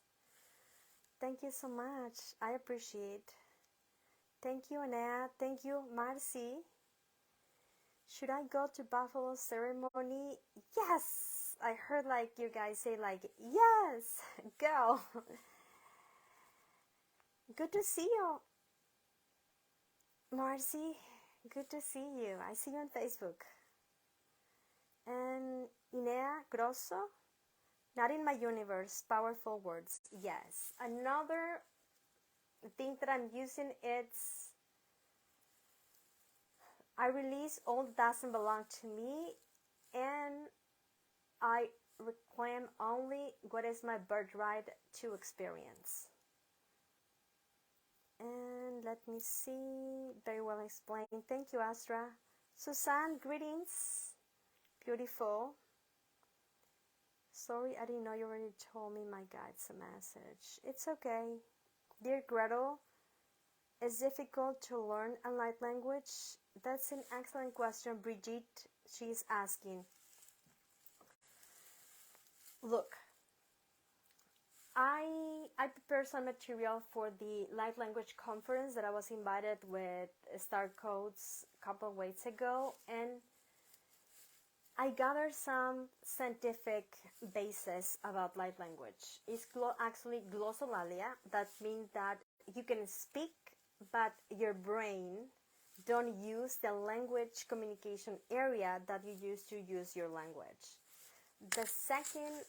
Speaker 1: Thank you so much. I appreciate. Thank you, Annette. Thank you, Marcy. Should I go to Buffalo ceremony? Yes! I heard like you guys say like, yes, go. Good to see you, Marcy. Good to see you. I see you on Facebook. And Inea Grosso, not in my universe, powerful words. Yes. Another thing that I'm using, it's I release all that doesn't belong to me, and I reclaim only what is my birthright to experience. And let me see. Very well explained. Thank you, Astra. Suzanne, greetings. Beautiful. Sorry, I didn't know you already told me my guide's a message. It's okay. Dear Gretel, is difficult to learn a light language? That's an excellent question, Brigitte. She's asking. Look, I prepared some material for the light language conference that I was invited with Star Codes a couple of weeks ago, and I gathered some scientific basis about light language. It's actually glossolalia. That means that you can speak, but your brain don't use the language communication area that you use to use your language. The second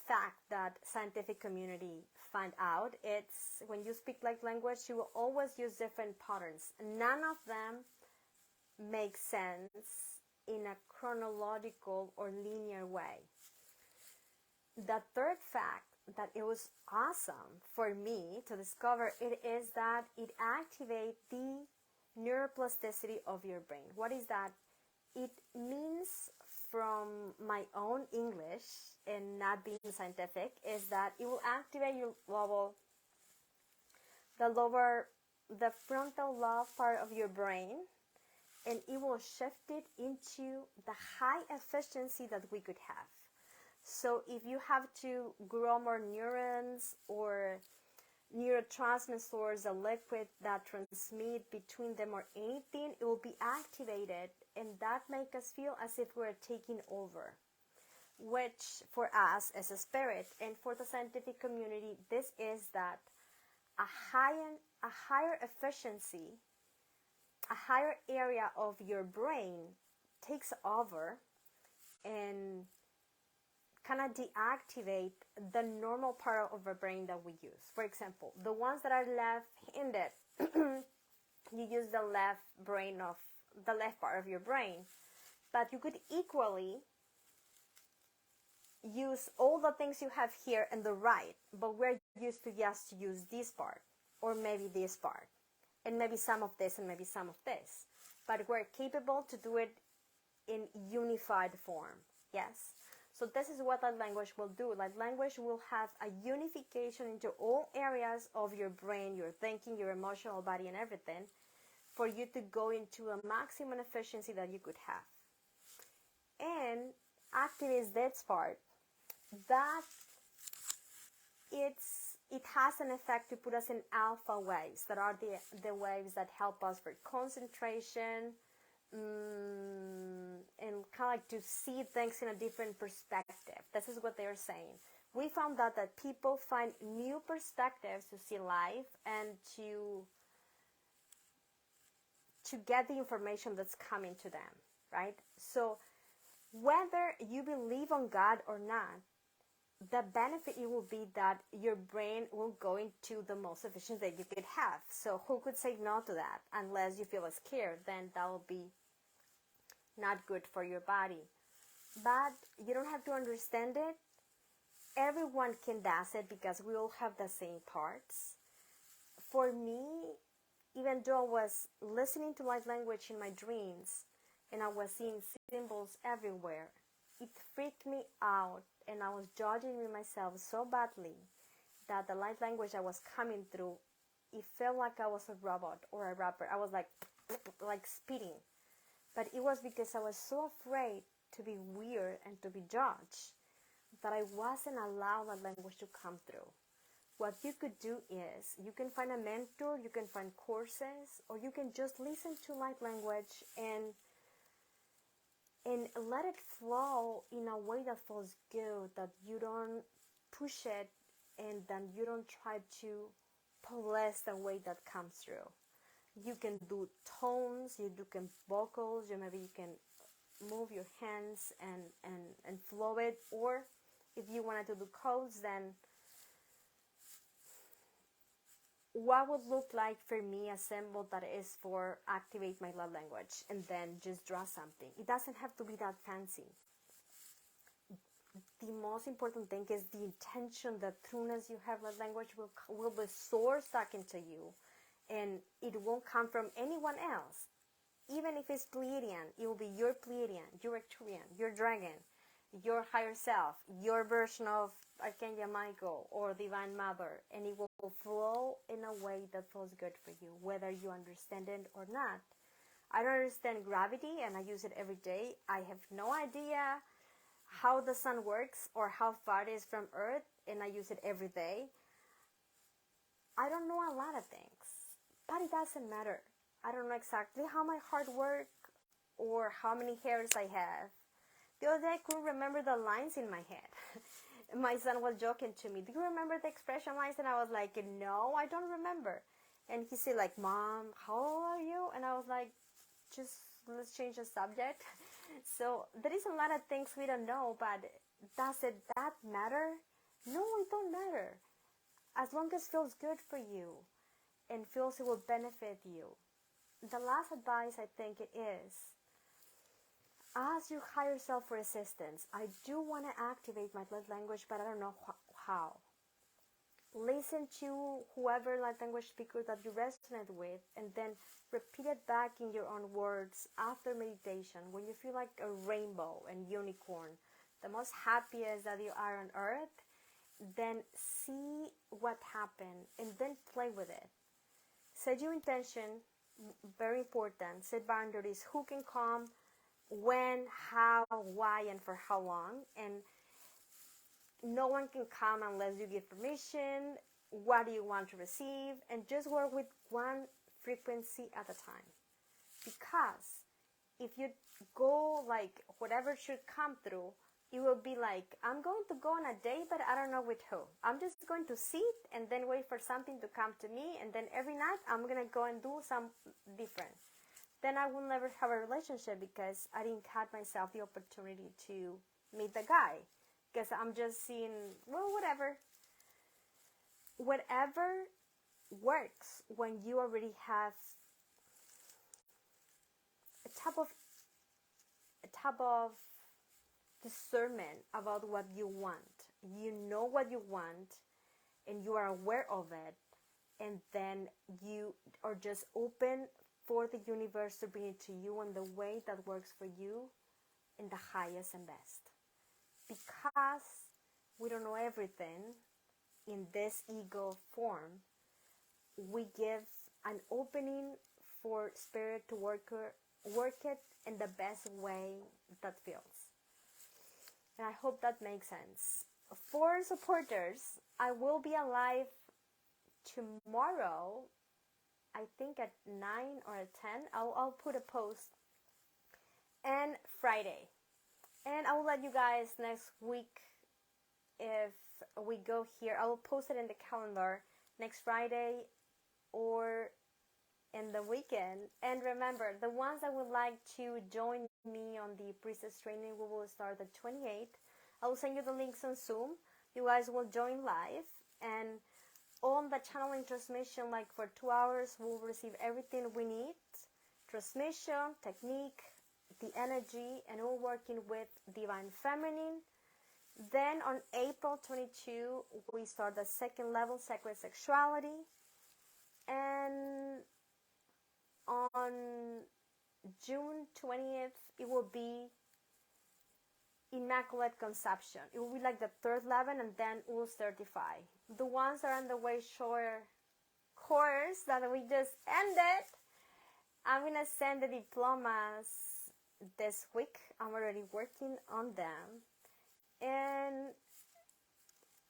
Speaker 1: fact that scientific community find out, it's when you speak light language, you will always use different patterns. None of them make sense in a chronological or linear way. The third fact that it was awesome for me to discover it is that it activates the neuroplasticity of your brain. What is that? It means, from my own English and not being scientific, is that it will activate your the frontal lobe part of your brain, and it will shift it into the high efficiency that we could have. So if you have to grow more neurons or neurotransmitters, a liquid that transmit between them or anything, it will be activated, and that makes us feel as if we're taking over, which for us as a spirit and for the scientific community, this is that a higher efficiency, a higher area of your brain takes over and kind of deactivate the normal part of our brain that we use. For example, the ones that are left-handed, you use the left part of your brain, but you could equally use all the things you have here in the right, but we're used to just use this part, or maybe this part, and maybe some of this and maybe some of this, but we're capable to do it in unified form. Yes. So this is what light language will do. Light language will have a unification into all areas of your brain, your thinking, your emotional body, and everything, for you to go into a maximum efficiency that you could have. And activates this part, that it has an effect to put us in alpha waves, that are the waves that help us for concentration, and kind of like to see things in a different perspective. This is what they're saying. We found out that people find new perspectives to see life and to get the information that's coming to them, right? So whether you believe on God or not, the benefit it will be that your brain will go into the most efficient that you could have. So who could say no to that? Unless you feel scared, then that will be not good for your body. But you don't have to understand it. Everyone can do it because we all have the same parts. For me, even though I was listening to light language in my dreams and I was seeing symbols everywhere, it freaked me out, and I was judging myself so badly that the light language I was coming through, it felt like I was a robot or a rapper. I was like spitting. But it was because I was so afraid to be weird and to be judged that I wasn't allowed that language to come through. What you could do is, you can find a mentor, you can find courses, or you can just listen to light language and let it flow in a way that feels good, that you don't push it and then you don't try to police the way that comes through. You can do tones, you can vocals, maybe you can move your hands and flow it, or if you wanted to do codes, then what would look like for me a symbol that is for activate my love language, and then just draw something. It doesn't have to be that fancy. The most important thing is the intention, the trueness you have. Love language will be source talking to you, and it won't come from anyone else. Even if it's Pleiadian, it will be your Pleiadian, your Arcturian, your dragon. your higher self, your version of Archangel Michael or Divine Mother, and it will flow in a way that feels good for you, whether you understand it or not. I don't understand gravity, and I use it every day. I have no idea how the sun works or how far it is from Earth, and I use it every day. I don't know a lot of things, but it doesn't matter. I don't know exactly how my heart works or how many hairs I have. The other day I couldn't remember the lines in my head. My son was joking to me, do you remember the expression lines? And I was like, no, I don't remember. And he said like, Mom, how old are you? And I was like, just let's change the subject. So there is a lot of things we don't know, but does that matter? No, it don't matter. As long as it feels good for you and feels it will benefit you. The last advice I think it is, ask your higher self for assistance. I do want to activate my love language, but I don't know how. Listen to whoever light language speaker that you resonate with, and then repeat it back in your own words after meditation. When you feel like a rainbow and unicorn, the most happiest that you are on earth, then see what happened and then play with it. Set your intention, very important. Set boundaries. Who can come, when, how, why, and for how long. And no one can come unless you give permission. What do you want to receive? And just work with one frequency at a time. Because if you go like whatever should come through, it will be like, I'm going to go on a date, but I don't know with who. I'm just going to sit and then wait for something to come to me, and then every night I'm going to go and do some different. Then I will never have a relationship because I didn't cut myself the opportunity to meet the guy. Because I'm just seeing, well, whatever. Whatever works when you already have a type of discernment about what you want. You know what you want and you are aware of it, and then you are just open for the universe to bring it to you in the way that works for you in the highest and best. Because we don't know everything in this ego form, we give an opening for spirit to work it in the best way that feels. And I hope that makes sense. For supporters, I will be alive tomorrow, I think at 9 or at 10. I'll put a post. And Friday. And I will let you guys next week, if we go here, I will post it in the calendar next Friday or in the weekend. And remember, the ones that would like to join me on the Priestess training, we will start the 28th. I will send you the links on Zoom. You guys will join live, and on the channeling transmission, like for 2 hours, we'll receive everything we need. Transmission, technique, the energy, and we're working with Divine Feminine. Then on April 22, we start the second level, Sacred Sexuality. And on June 20th, it will be Immaculate Conception. It will be like the third level, and then we'll certify. The ones that are on the way shore course that we just ended, I'm going to send the diplomas this week. I'm already working on them. And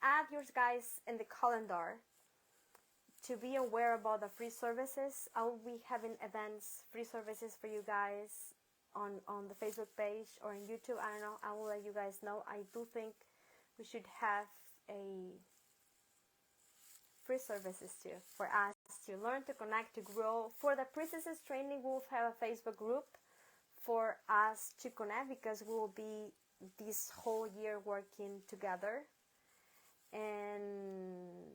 Speaker 1: add yours guys in the calendar to be aware about the free services. I will be having events, free services for you guys on the Facebook page or on YouTube. I don't know. I will let you guys know. I do think we should have a free services too for us to learn, to connect, to grow. For the priestesses training, we'll have a Facebook group for us to connect, because we will be this whole year working together. And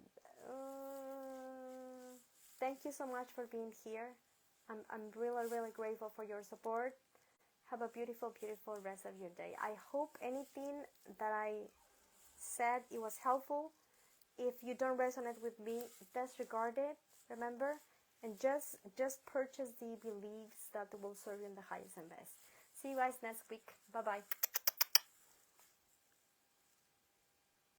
Speaker 1: thank you so much for being here. I'm really, really grateful for your support. Have a beautiful, beautiful rest of your day. I hope anything that I said, it was helpful. If you don't resonate with me, disregard it, remember? And just purchase the beliefs that will serve you in the highest and best. See you guys next week. Bye-bye.